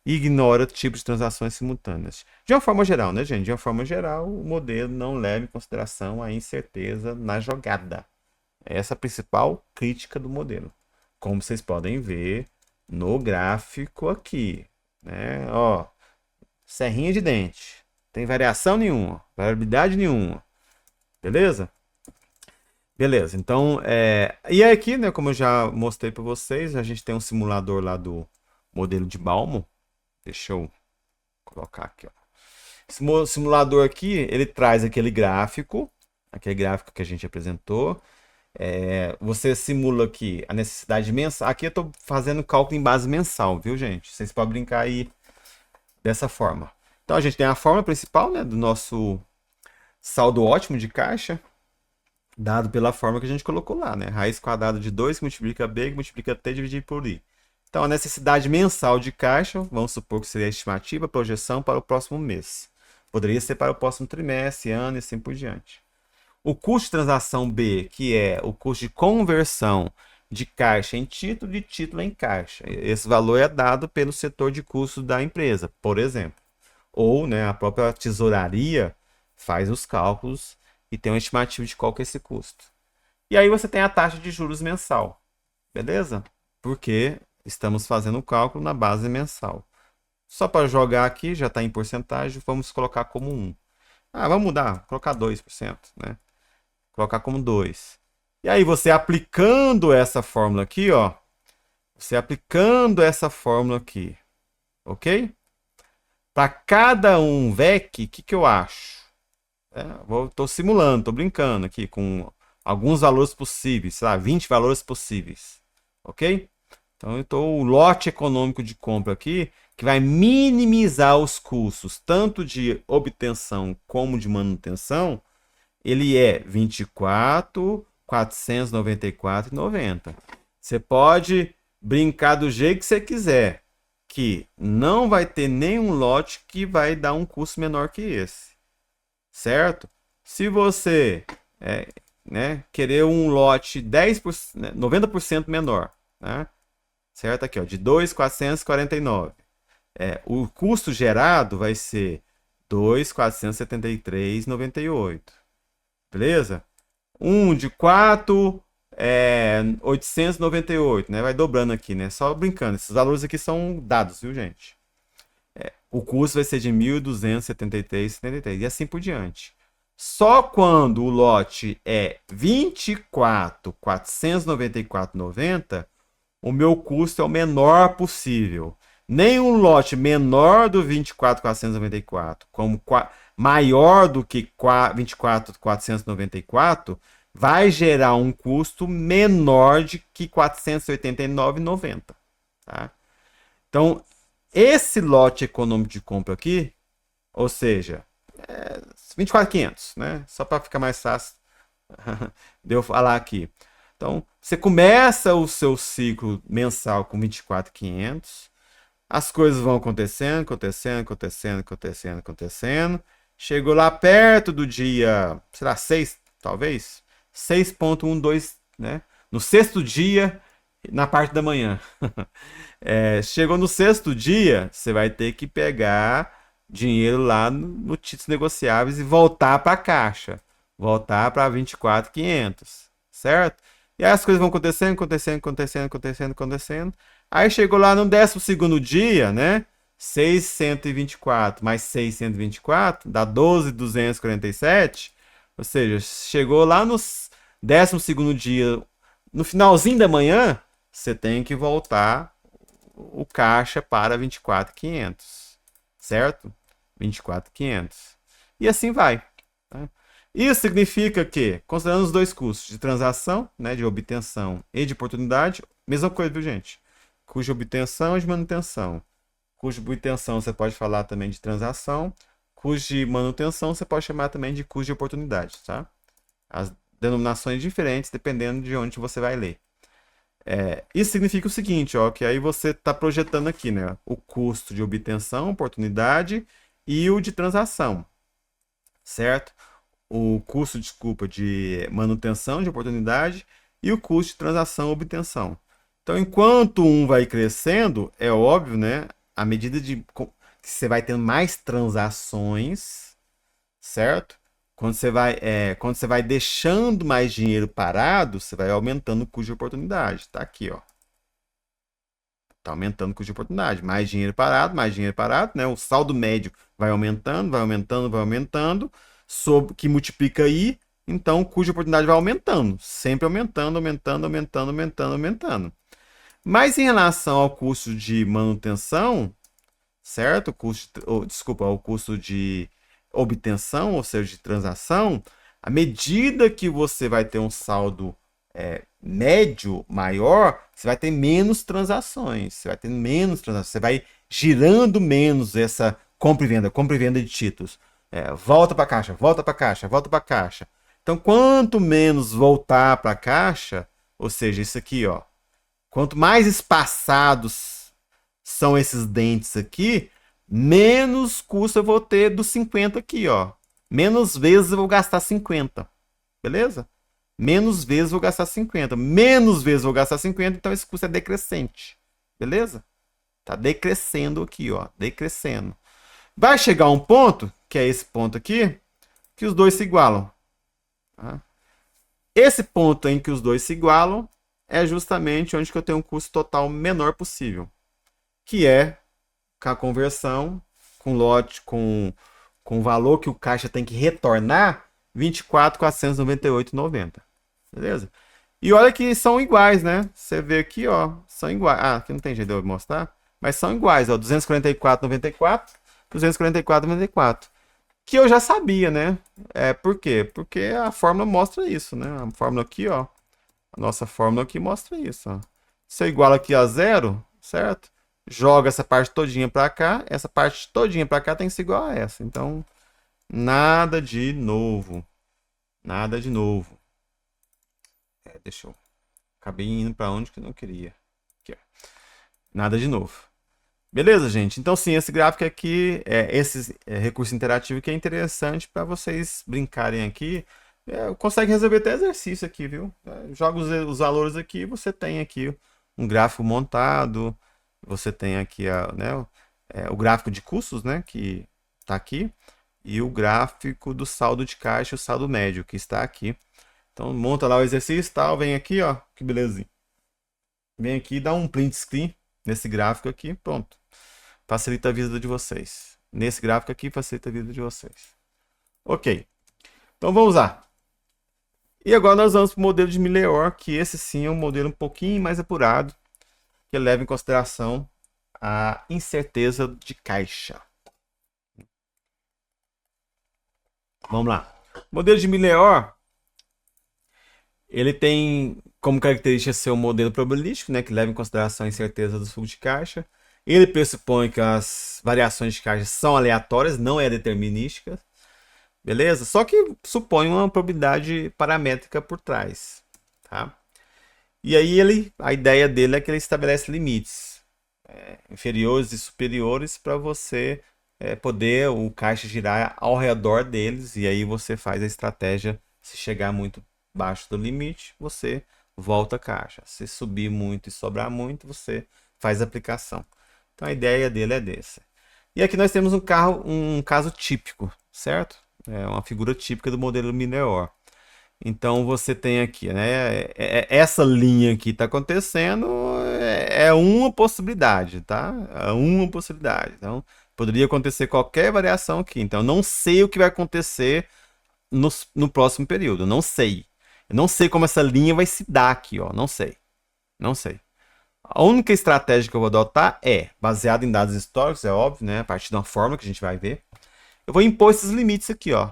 e ignora tipos de transações simultâneas. De uma forma geral, né, gente? De uma forma geral, o modelo não leva em consideração a incerteza na jogada. Essa é a principal crítica do modelo. Como vocês podem ver no gráfico aqui, né? Ó, serrinha de dente. Tem variação nenhuma, variabilidade nenhuma. Beleza? Beleza, então, e aqui, né, como eu já mostrei para vocês, a gente tem um simulador lá do modelo de Balmo. Deixa eu colocar aqui, ó. Esse simulador aqui, ele traz aquele gráfico que a gente apresentou. Você simula aqui a necessidade mensal. Aqui eu estou fazendo cálculo em base mensal, viu, gente? Vocês podem brincar aí dessa forma. Então a gente tem a fórmula principal, né, do nosso saldo ótimo de caixa, dado pela fórmula que a gente colocou lá, né? Raiz quadrada de 2 que multiplica B, que multiplica T dividido por I. Então a necessidade mensal de caixa, vamos supor que seria a estimativa, a projeção para o próximo mês. Poderia ser para o próximo trimestre, ano e assim por diante. O custo de transação B, que é o custo de conversão de caixa em título, de título em caixa. Esse valor é dado pelo setor de custos da empresa, por exemplo. Ou, né, a própria tesouraria faz os cálculos e tem uma estimativa de qual que é esse custo. E aí você tem a taxa de juros mensal, beleza? Porque estamos fazendo o cálculo na base mensal. Só para jogar aqui, já está em porcentagem, vamos colocar como 1. Ah, vamos mudar, colocar 2%, né? Colocar como 2. E aí você aplicando essa fórmula aqui, ó, você aplicando essa fórmula aqui, ok? Para cada um VEC, o que eu acho? Estou simulando, estou brincando aqui com alguns valores possíveis, sei lá, 20 valores possíveis, ok? Então, eu estou o lote econômico de compra aqui, que vai minimizar os custos, tanto de obtenção como de manutenção, ele é R$ 24.494,90. Você pode brincar do jeito que você quiser, que não vai ter nenhum lote que vai dar um custo menor que esse, certo? Se você querer um lote 10%, 90% menor, né? Certo? Aqui, ó, de 2.449. O custo gerado vai ser 2.473,98. Beleza? Um de 4.898, né? Vai dobrando aqui, né? Só brincando. Esses valores aqui são dados, viu, gente? O custo vai ser de 1.273,73 e assim por diante. Só quando o lote é 24.494,90, o meu custo é o menor possível. Nenhum lote menor do 24.494, como maior do que 24.494, vai gerar um custo menor de que 489,90. Tá? Então, esse lote econômico de compra aqui, ou seja, 24.500, né? Só para ficar mais fácil de eu falar aqui. Então, você começa o seu ciclo mensal com 24.500, as coisas vão acontecendo, chegou lá perto do dia, sei lá, 6, talvez, 6.12, né? No sexto dia, na parte da manhã. Chegou no sexto dia, você vai ter que pegar dinheiro lá no títulos negociáveis e voltar para a caixa, voltar para 24.500, certo? E aí as coisas vão acontecendo. Aí chegou lá no 12º dia, né? 624 mais 624 dá 12.247. Ou seja, chegou lá no 12º dia, no finalzinho da manhã, você tem que voltar o caixa para 24.500, certo? 24.500. E assim vai. Tá? Isso significa que, considerando os dois custos de transação, né, de obtenção e de oportunidade, mesma coisa, viu, gente? Custo de obtenção e de manutenção. Custo de obtenção você pode falar também de transação. Custo de manutenção você pode chamar também de custo de oportunidade, tá? As denominações diferentes dependendo de onde você vai ler. Isso significa o seguinte, ó, que aí você está projetando aqui, né, o custo de obtenção, oportunidade e o de transação, certo? O custo, desculpa, de manutenção de oportunidade e o custo de transação obtenção. Então, enquanto um vai crescendo, é óbvio, né? À medida que você vai tendo mais transações, certo? Quando você vai deixando mais dinheiro parado, você vai aumentando o custo de oportunidade. Tá aqui, ó. Tá aumentando o custo de oportunidade. Mais dinheiro parado, né? O saldo médio vai aumentando, que multiplica I, então o custo de oportunidade vai aumentando, sempre aumentando. Mas em relação ao custo de manutenção, certo? Ao custo de obtenção, ou seja, de transação, à medida que você vai ter um saldo médio maior, você vai ter menos transações, você vai girando menos essa compra e venda de títulos. Volta para a caixa, volta para a caixa, volta para a caixa. Então, quanto menos voltar para a caixa, ou seja, isso aqui, ó, quanto mais espaçados são esses dentes aqui, menos custo eu vou ter dos 50 aqui, ó. Menos vezes eu vou gastar 50. Beleza? Menos vezes eu vou gastar 50. Menos vezes eu vou gastar 50, então esse custo é decrescente. Beleza? Tá decrescendo aqui, ó. Decrescendo. Vai chegar um ponto, que é esse ponto aqui, que os dois se igualam. Tá? Esse ponto em que os dois se igualam é justamente onde que eu tenho um custo total menor possível, que é com a conversão com lote com o valor que o caixa tem que retornar, 24.498,90. Beleza? E olha que são iguais, né? Você vê aqui, ó, são iguais. Ah, aqui não tem jeito de eu mostrar, mas são iguais, ó, 244,94, 244,94. Que eu já sabia, né? Por quê? Porque a fórmula mostra isso, né? A fórmula aqui, ó. A nossa fórmula aqui mostra isso, ó. Se eu igualo aqui a zero, certo? Joga essa parte todinha para cá, essa parte todinha para cá tem que ser igual a essa. Então, nada de novo. Nada de novo. Deixa eu... Acabei indo para onde que eu não queria. Aqui, ó. Nada de novo. Beleza, gente? Então, sim, esse gráfico aqui, esse recurso interativo que é interessante para vocês brincarem aqui. Consegue resolver até exercício aqui, viu? Joga os valores aqui, você tem aqui um gráfico montado, você tem aqui o gráfico de custos, né, que está aqui, e o gráfico do saldo de caixa, o saldo médio, que está aqui. Então, monta lá o exercício e tal, vem aqui, ó, que belezinha. Vem aqui e dá um print screen nesse gráfico aqui, pronto. Facilita a vida de vocês. Nesse gráfico aqui, facilita a vida de vocês. Ok. Então, vamos lá. E agora nós vamos para o modelo de Milleor, que esse sim é um modelo um pouquinho mais apurado, que leva em consideração a incerteza de caixa. Vamos lá. O modelo de Milleor, ele tem como característica ser um modelo probabilístico, né, que leva em consideração a incerteza do fluxo de caixa. Ele pressupõe que as variações de caixa são aleatórias, não é determinística. Beleza? Só que supõe uma probabilidade paramétrica por trás. Tá? E aí a ideia dele é que ele estabelece limites inferiores e superiores para você poder o caixa girar ao redor deles. E aí você faz a estratégia, se chegar muito baixo do limite, você volta a caixa. Se subir muito e sobrar muito, você faz a aplicação. Então a ideia dele é dessa. E aqui nós temos um caso típico, certo? É uma figura típica do modelo Milleor. Então você tem aqui, né? Essa linha que está acontecendo é uma possibilidade, tá? É uma possibilidade. Então poderia acontecer qualquer variação aqui. Então eu não sei o que vai acontecer no próximo período. Não sei. Eu não sei como essa linha vai se dar aqui, ó. Não sei. Não sei. A única estratégia que eu vou adotar é baseada em dados históricos, é óbvio, né? A partir de uma fórmula que a gente vai ver. Eu vou impor esses limites aqui, ó.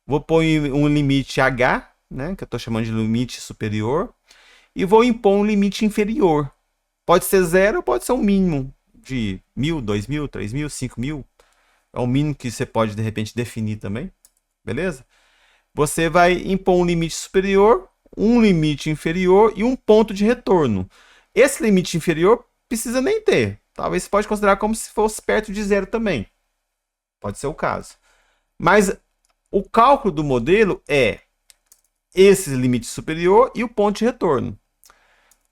Vou pôr um limite H, né? Que eu estou chamando de limite superior. E vou impor um limite inferior. Pode ser 0 ou pode ser um mínimo de 1.000, 2.000, 3.000, 5.000. É o mínimo que você pode, de repente, definir também. Beleza? Você vai impor um limite superior, um limite inferior e um ponto de retorno. Esse limite inferior precisa nem ter. Talvez você pode considerar como se fosse perto de 0 também. Pode ser o caso. Mas o cálculo do modelo é esse limite superior e o ponto de retorno.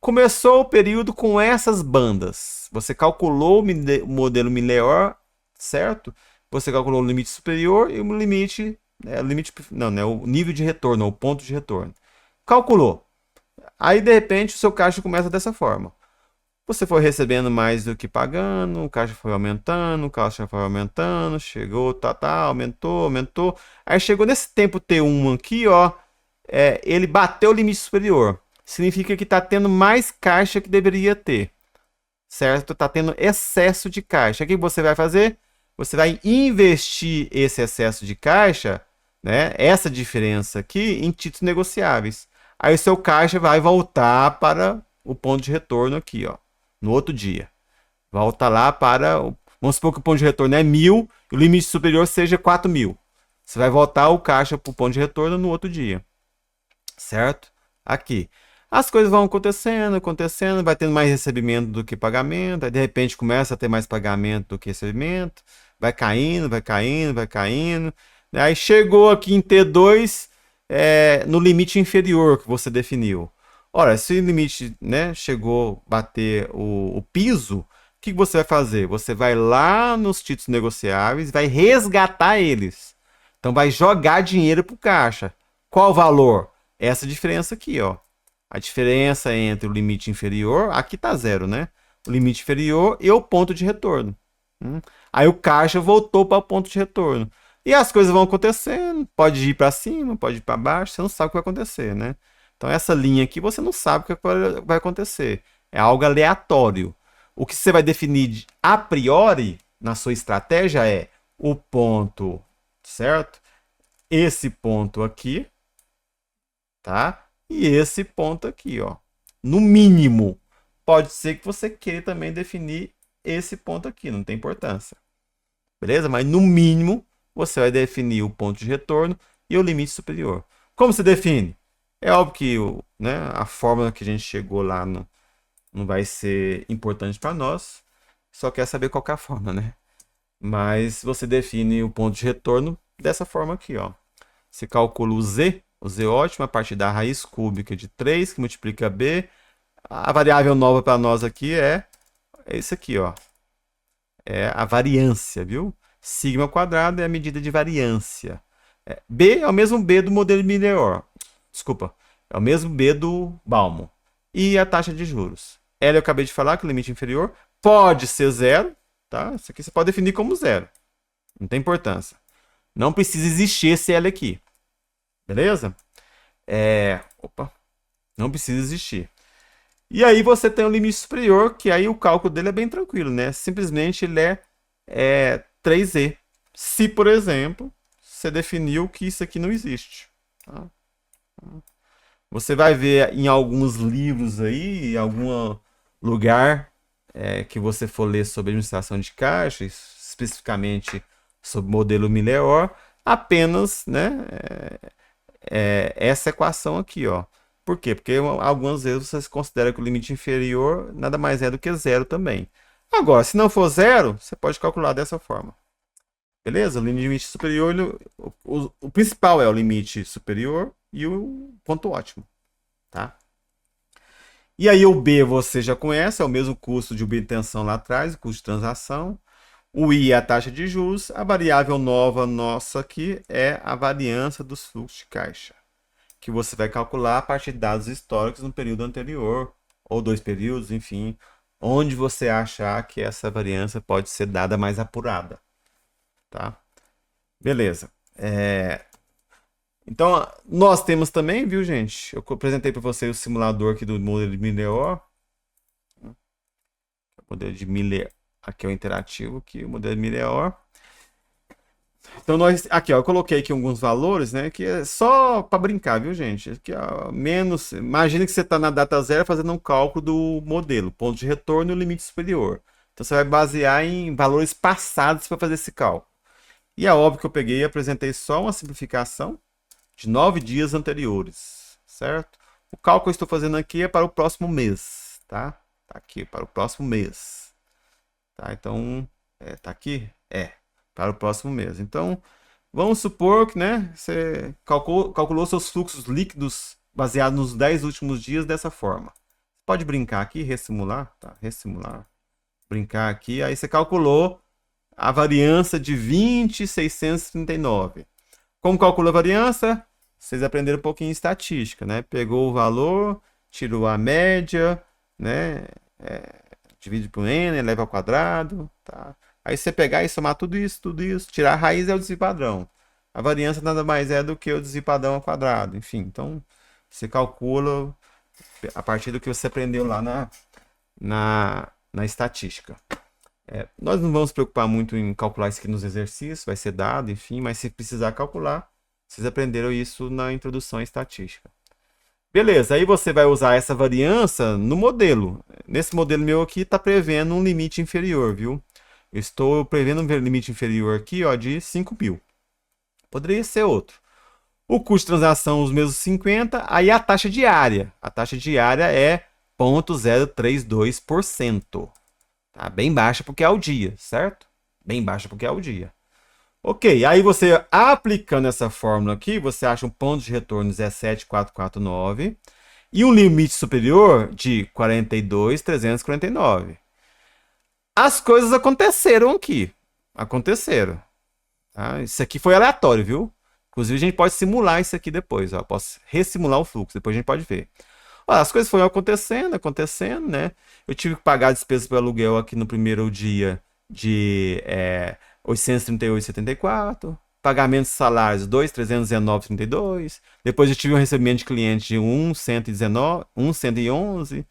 Começou o período com essas bandas. Você calculou o modelo Milleor, certo? Você calculou o limite superior e o limite... o nível de retorno, o ponto de retorno. Calculou. Aí, de repente, o seu caixa começa dessa forma. Você foi recebendo mais do que pagando, o caixa foi aumentando, chegou, aumentou. Aí chegou nesse tempo T1 aqui, ó, ele bateu o limite superior. Significa que está tendo mais caixa que deveria ter, certo? Está tendo excesso de caixa. O que você vai fazer? Você vai investir esse excesso de caixa, né, essa diferença aqui, em títulos negociáveis. Aí o seu caixa vai voltar para o ponto de retorno aqui, ó, no outro dia. Volta lá para... Vamos supor que o ponto de retorno é 1.000 e o limite superior seja 4.000. Você vai voltar o caixa para o ponto de retorno no outro dia. Certo? Aqui. As coisas vão acontecendo, acontecendo, vai tendo mais recebimento do que pagamento, aí de repente começa a ter mais pagamento do que recebimento, vai caindo, vai caindo, vai caindo. Aí chegou aqui em T2, no limite inferior que você definiu. Ora, se o limite, né, chegou a bater o piso, o que você vai fazer? Você vai lá nos títulos negociáveis, vai resgatar eles. Então vai jogar dinheiro para o caixa. Qual o valor? Essa diferença aqui, ó. A diferença entre o limite inferior, aqui está zero, né? O limite inferior e o ponto de retorno. Aí o caixa voltou para o ponto de retorno. E as coisas vão acontecendo, pode ir para cima, pode ir para baixo, você não sabe o que vai acontecer, né? Então essa linha aqui você não sabe o que vai acontecer. É algo aleatório. O que você vai definir a priori na sua estratégia é o ponto, certo? Esse ponto aqui, tá? E esse ponto aqui, ó. No mínimo, pode ser que você queira também definir esse ponto aqui, não tem importância. Beleza? Mas no mínimo, você vai definir o ponto de retorno e o limite superior. Como se define? É óbvio que né, a fórmula que a gente chegou lá não vai ser importante para nós, só quer saber qual que é a fórmula, né? Mas você define o ponto de retorno dessa forma aqui, ó. Você calcula o Z ótimo a partir da raiz cúbica de 3, que multiplica B. A variável nova para nós aqui é isso aqui, ó. É a variância, viu? Sigma quadrado é a medida de variância. B é o mesmo B do modelo Miller. Desculpa, é o mesmo B do Bauman. E a taxa de juros. L eu acabei de falar que o limite inferior pode ser zero, tá? Isso aqui você pode definir como zero. Não tem importância. Não precisa existir esse L aqui. Beleza? Não precisa existir. E aí você tem o limite superior, que aí o cálculo dele é bem tranquilo, né? Simplesmente ele é 3E. Se, por exemplo, você definiu que isso aqui não existe. Tá? Você vai ver em alguns livros aí, em algum lugar que você for ler sobre administração de caixa, especificamente sobre modelo Miller, apenas, né, essa equação aqui, ó. Por quê? Porque algumas vezes você considera que o limite inferior nada mais é do que zero também. Agora, se não for zero, você pode calcular dessa forma. Beleza? O limite superior, o principal é o limite superior e o ponto ótimo. Tá? E aí o B você já conhece, é o mesmo custo de obtenção lá atrás, o custo de transação. O I é a taxa de juros. A variável nova nossa aqui é a variância dos fluxos de caixa, que você vai calcular a partir de dados históricos no período anterior, ou 2 períodos, enfim, onde você achar que essa variância pode ser dada mais apurada. Tá? Beleza. Então, nós temos também, viu, gente? Eu apresentei para vocês o simulador aqui do modelo de Miller. O modelo de Miller, aqui é o interativo, aqui, o modelo de Miller. Então, aqui, ó, eu coloquei aqui alguns valores, né? Que é só para brincar, viu, gente? Aqui, ó, imagina que você está na data zero fazendo um cálculo do modelo, ponto de retorno e o limite superior. Então, você vai basear em valores passados para fazer esse cálculo. E é óbvio que eu peguei e apresentei só uma simplificação de 9 dias anteriores, certo? O cálculo que eu estou fazendo aqui é para o próximo mês, tá? Tá aqui, para o próximo mês. Tá? Então, tá aqui? Para o próximo mês. Então, vamos supor que, né, você calculou seus fluxos líquidos baseados nos 10 últimos dias dessa forma. Pode brincar aqui, ressimular, tá? Ressimular. Brincar aqui, aí você calculou a variância de 20.639. Como calcula a variância? Vocês aprenderam um pouquinho em estatística, né? Pegou o valor, tirou a média, né? Divide por n, eleva ao quadrado, tá? Aí você pegar e somar tudo isso, tirar a raiz é o desvio padrão. A variância nada mais é do que o desvio padrão ao quadrado, enfim. Então, você calcula a partir do que você aprendeu lá na estatística. Nós não vamos nos preocupar muito em calcular isso aqui nos exercícios, vai ser dado, enfim, mas se precisar calcular, vocês aprenderam isso na introdução à estatística. Beleza, aí você vai usar essa variância no modelo. Nesse modelo meu aqui está prevendo um limite inferior, viu? Eu estou prevendo um limite inferior aqui, ó, de 5 mil. Poderia ser outro. O custo de transação, os mesmos 50. Aí a taxa diária. A taxa diária é 0,032%. Tá bem baixa porque é ao dia, certo? Bem baixa porque é ao dia. Ok, aí você aplicando essa fórmula aqui, você acha um ponto de retorno 17,449 e um limite superior de 42,349. As coisas aconteceram aqui. Aconteceram. Tá? Isso aqui foi aleatório, viu? Inclusive, a gente pode simular isso aqui depois. Ó. Posso ressimular o fluxo, depois a gente pode ver. Ó, as coisas foram acontecendo, né? Eu tive que pagar a despesa pelo aluguel aqui no primeiro dia de 838,74. Pagamentos de salários, 2.319,32. Depois eu tive um recebimento de cliente de 1.119, 1.111,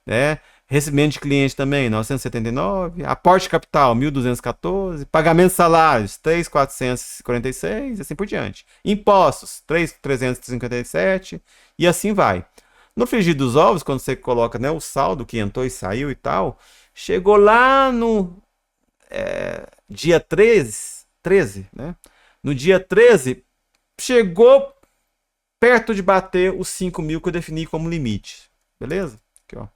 né? Recebimento de cliente também, 979. Aporte de capital, 1.214. Pagamento de salários, 3.446, e assim por diante. Impostos, 3.357, e assim vai. No frigir dos ovos, quando você coloca, né, o saldo que entrou e saiu e tal, chegou lá no dia 13, né? No dia 13, chegou perto de bater os 5 mil que eu defini como limite. Beleza? Aqui, ó.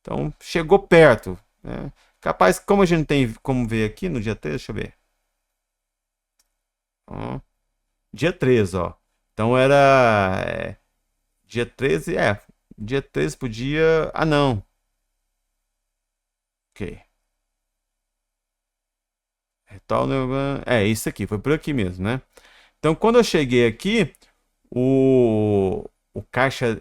Então, chegou perto. Né? Capaz, como a gente não tem como ver aqui no dia 13, deixa eu ver. Ó, dia 13, ó. Então era dia 13, dia 13 podia... Ah, não. Ok. Isso aqui, foi por aqui mesmo, né? Então, quando eu cheguei aqui, o caixa,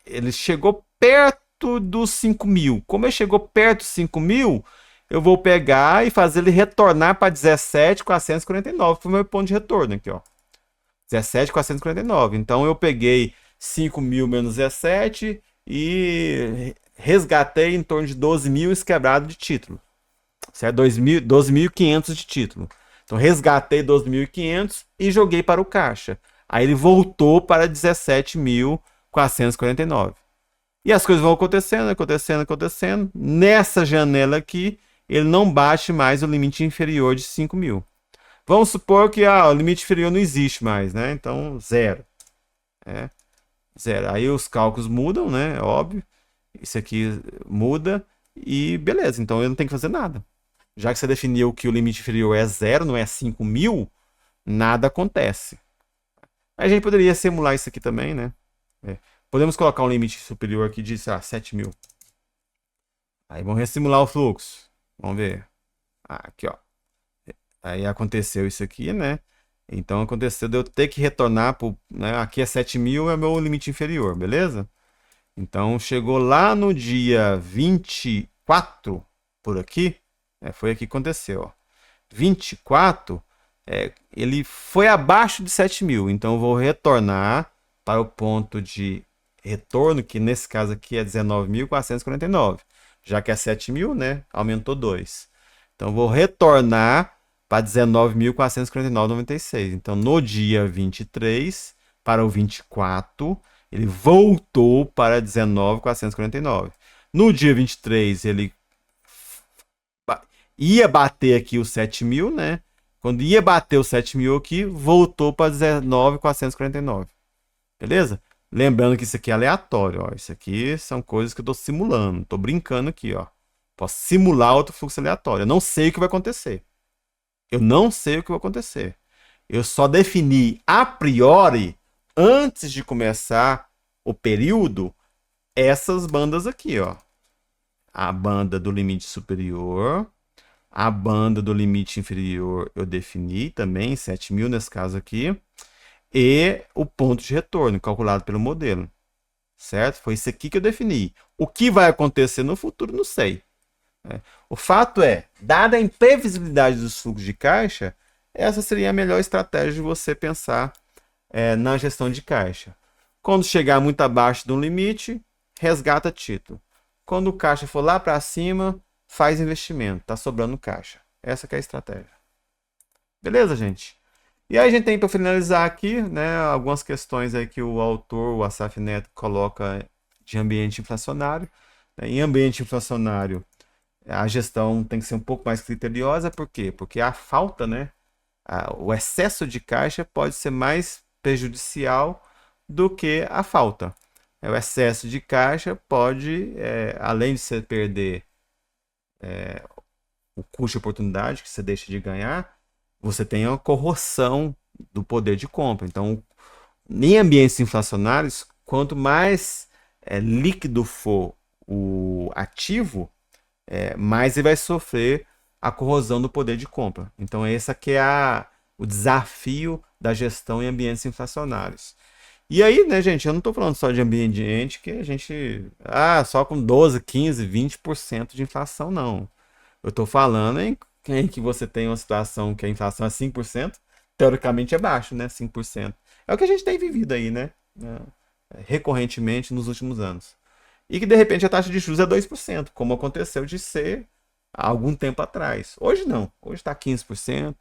ele chegou perto dos 5 mil. Como ele chegou perto dos 5 mil, eu vou pegar e fazer ele retornar para 17.449, que foi o meu ponto de retorno aqui, ó. 17.449. Então, eu peguei 5 mil menos 17 e resgatei em torno de 12 mil quebrado de título. Certo? 12.500 de título. Então, resgatei 12.500 e joguei para o caixa. Aí ele voltou para 17.449. E as coisas vão acontecendo. Nessa janela aqui, ele não bate mais o limite inferior de 5 mil. Vamos supor que o limite inferior não existe mais, né? Então, zero. Zero. Aí os cálculos mudam, né? É óbvio. Isso aqui muda e beleza. Então, eu não tenho que fazer nada. Já que você definiu que o limite inferior é zero, não é 5 mil, nada acontece. A gente poderia simular isso aqui também, né? Podemos colocar um limite superior aqui de 7 mil. Aí vamos ressimular o fluxo. Vamos ver. Aqui, ó. Aí aconteceu isso aqui, né? Então aconteceu de eu ter que retornar pro, né? Aqui é 7 mil, é meu limite inferior, beleza? Então chegou lá no dia 24, por aqui. Foi aqui que aconteceu, ó. 24, ele foi abaixo de 7 mil. Então eu vou retornar para o ponto de retorno, que nesse caso aqui é 19.449. Já que é 7 mil, né? Aumentou 2. Então eu vou retornar para 19.449,96. Então no dia 23 para o 24, ele voltou para 19.449. No dia 23, ele ia bater aqui os 7 mil, né? Quando ia bater os 7 mil aqui, voltou para 19.449. Beleza? Lembrando que isso aqui é aleatório, ó. Isso aqui são coisas que eu estou simulando. Estou brincando aqui, ó. Posso simular outro fluxo aleatório. Eu não sei o que vai acontecer. Eu não sei o que vai acontecer. Eu só defini a priori, antes de começar o período, essas bandas aqui, ó. A banda do limite superior, a banda do limite inferior eu defini também, 7 mil nesse caso aqui, e o ponto de retorno calculado pelo modelo, certo? Foi isso aqui que eu defini. O que vai acontecer no futuro, não sei. O fato é, dada a imprevisibilidade dos fluxos de caixa, essa seria a melhor estratégia de você pensar na gestão de caixa. Quando chegar muito abaixo de um limite, resgata título. Quando o caixa for lá para cima, faz investimento, tá sobrando caixa. Essa que é a estratégia. Beleza, gente? E aí a gente tem para finalizar aqui, né, algumas questões aí que o autor, o Asaf Neto, coloca de ambiente inflacionário. Em ambiente inflacionário, a gestão tem que ser um pouco mais criteriosa, por quê? Porque a falta, né? O excesso de caixa pode ser mais prejudicial do que a falta. O excesso de caixa pode, além de você perder o custo de oportunidade que você deixa de ganhar, você tem a corroção do poder de compra. Então, em ambientes inflacionários, quanto mais líquido for o ativo, mais ele vai sofrer a corrosão do poder de compra. Então, esse aqui é o desafio da gestão em ambientes inflacionários. E aí, né, gente, eu não estou falando só de ambiente que a gente. Só com 12, 15, 20% de inflação, não. Eu estou falando em que você tem uma situação que a inflação é 5%, teoricamente é baixo, né? 5%. É o que a gente tem vivido aí, né? Recorrentemente nos últimos anos. E que de repente a taxa de juros é 2%, como aconteceu de ser há algum tempo atrás. Hoje não, hoje está 15%,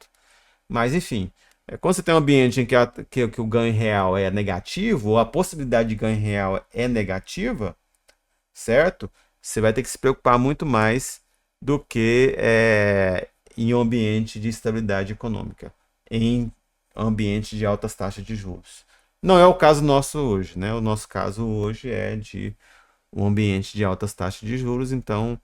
mas enfim. Quando você tem um ambiente em que o ganho real é negativo, ou a possibilidade de ganho real é negativa, certo? Você vai ter que se preocupar muito mais do que em um ambiente de estabilidade econômica, em ambiente de altas taxas de juros. Não é o caso nosso hoje, né? O nosso caso hoje é de um ambiente de altas taxas de juros, então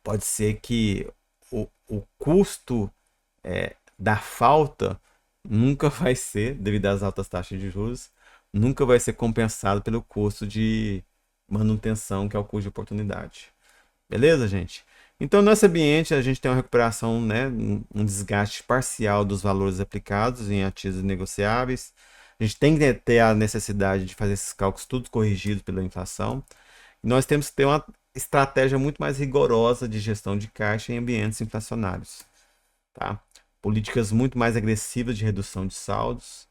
pode ser que o custo da falta nunca vai ser, devido às altas taxas de juros, nunca vai ser compensado pelo custo de manutenção, que é o custo de oportunidade. Beleza, gente? Então, nesse ambiente, a gente tem uma recuperação, né, um desgaste parcial dos valores aplicados em ativos negociáveis. A gente tem que ter a necessidade de fazer esses cálculos todos corrigidos pela inflação. E nós temos que ter uma estratégia muito mais rigorosa de gestão de caixa em ambientes inflacionários. Tá? Políticas muito mais agressivas de redução de saldos,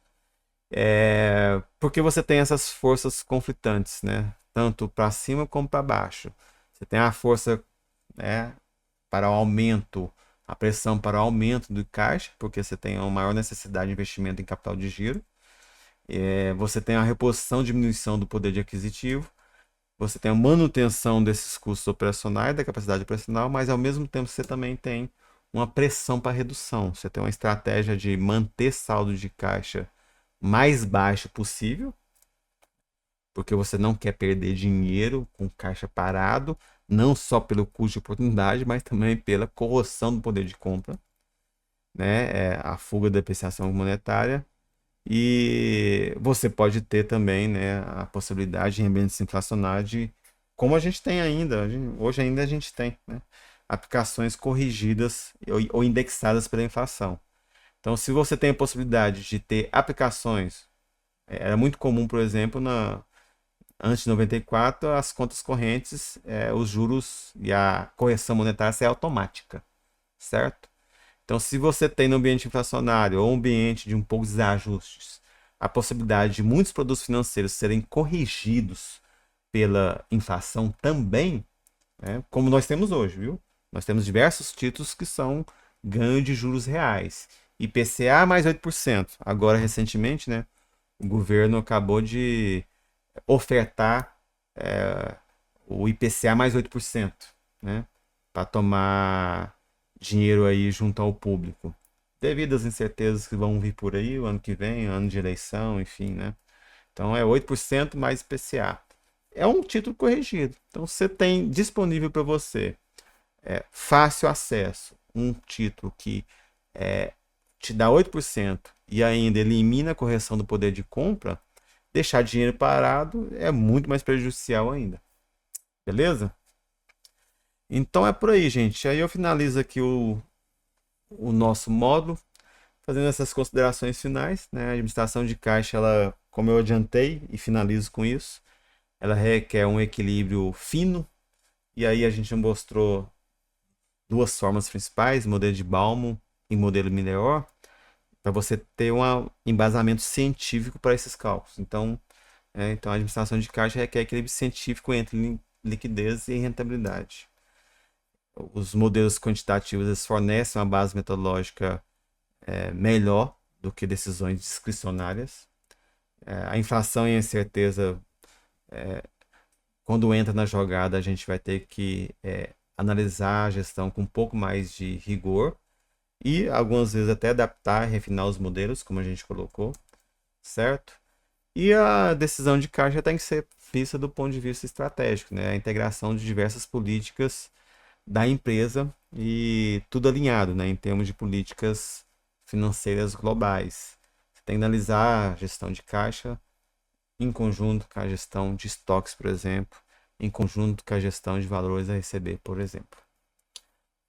porque você tem essas forças conflitantes, né? Tanto para cima como para baixo. Você tem a força, né, para o aumento, a pressão para o aumento do caixa, porque você tem uma maior necessidade de investimento em capital de giro. Você tem a reposição, diminuição do poder de aquisitivo. Você tem a manutenção desses custos operacionais, da capacidade operacional, mas ao mesmo tempo você também tem uma pressão para redução. Você tem uma estratégia de manter saldo de caixa mais baixo possível, porque você não quer perder dinheiro com caixa parado, não só pelo custo de oportunidade, mas também pela corroção do poder de compra, né? A fuga da depreciação monetária. E você pode ter também, né, a possibilidade em ambientes inflacionários de, como a gente tem ainda, hoje ainda a gente tem, né, aplicações corrigidas ou indexadas pela inflação. Então, se você tem a possibilidade de ter aplicações, era muito comum, por exemplo, antes de 94, as contas correntes, os juros e a correção monetária ser automática, certo? Então, se você tem no ambiente inflacionário ou ambiente de um pouco de desajustes, a possibilidade de muitos produtos financeiros serem corrigidos pela inflação também, né, como nós temos hoje, viu? Nós temos diversos títulos que são ganho de juros reais. IPCA mais 8%. Agora, recentemente, né, o governo acabou de ofertar o IPCA mais 8%, né, para tomar dinheiro aí junto ao público. Devido às incertezas que vão vir por aí, o ano que vem, ano de eleição, enfim, né? Então é 8% mais IPCA. É um título corrigido. Então você tem disponível para você fácil acesso, um título que te dá 8% e ainda elimina a correção do poder de compra, deixar dinheiro parado é muito mais prejudicial ainda. Beleza? Então é por aí, gente. Aí eu finalizo aqui o nosso módulo, fazendo essas considerações finais, né? A administração de caixa, ela, como eu adiantei e finalizo com isso, ela requer um equilíbrio fino, e aí a gente mostrou duas formas principais, modelo de Bauman e modelo Miller, para você ter um embasamento científico para esses cálculos. Então a administração de caixa requer equilíbrio científico entre liquidez e rentabilidade. Os modelos quantitativos eles fornecem uma base metodológica melhor do que decisões discricionárias. A inflação e a incerteza quando entra na jogada, a gente vai ter que analisar a gestão com um pouco mais de rigor e algumas vezes até adaptar, refinar os modelos, como a gente colocou, certo? E a decisão de caixa tem que ser vista do ponto de vista estratégico, né? A integração de diversas políticas da empresa e tudo alinhado, né? Em termos de políticas financeiras globais. Você tem que analisar a gestão de caixa em conjunto com a gestão de estoques, por exemplo, em conjunto com a gestão de valores a receber, por exemplo.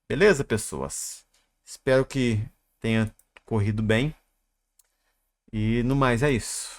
Beleza, pessoas? Espero que tenha corrido bem. E no mais é isso.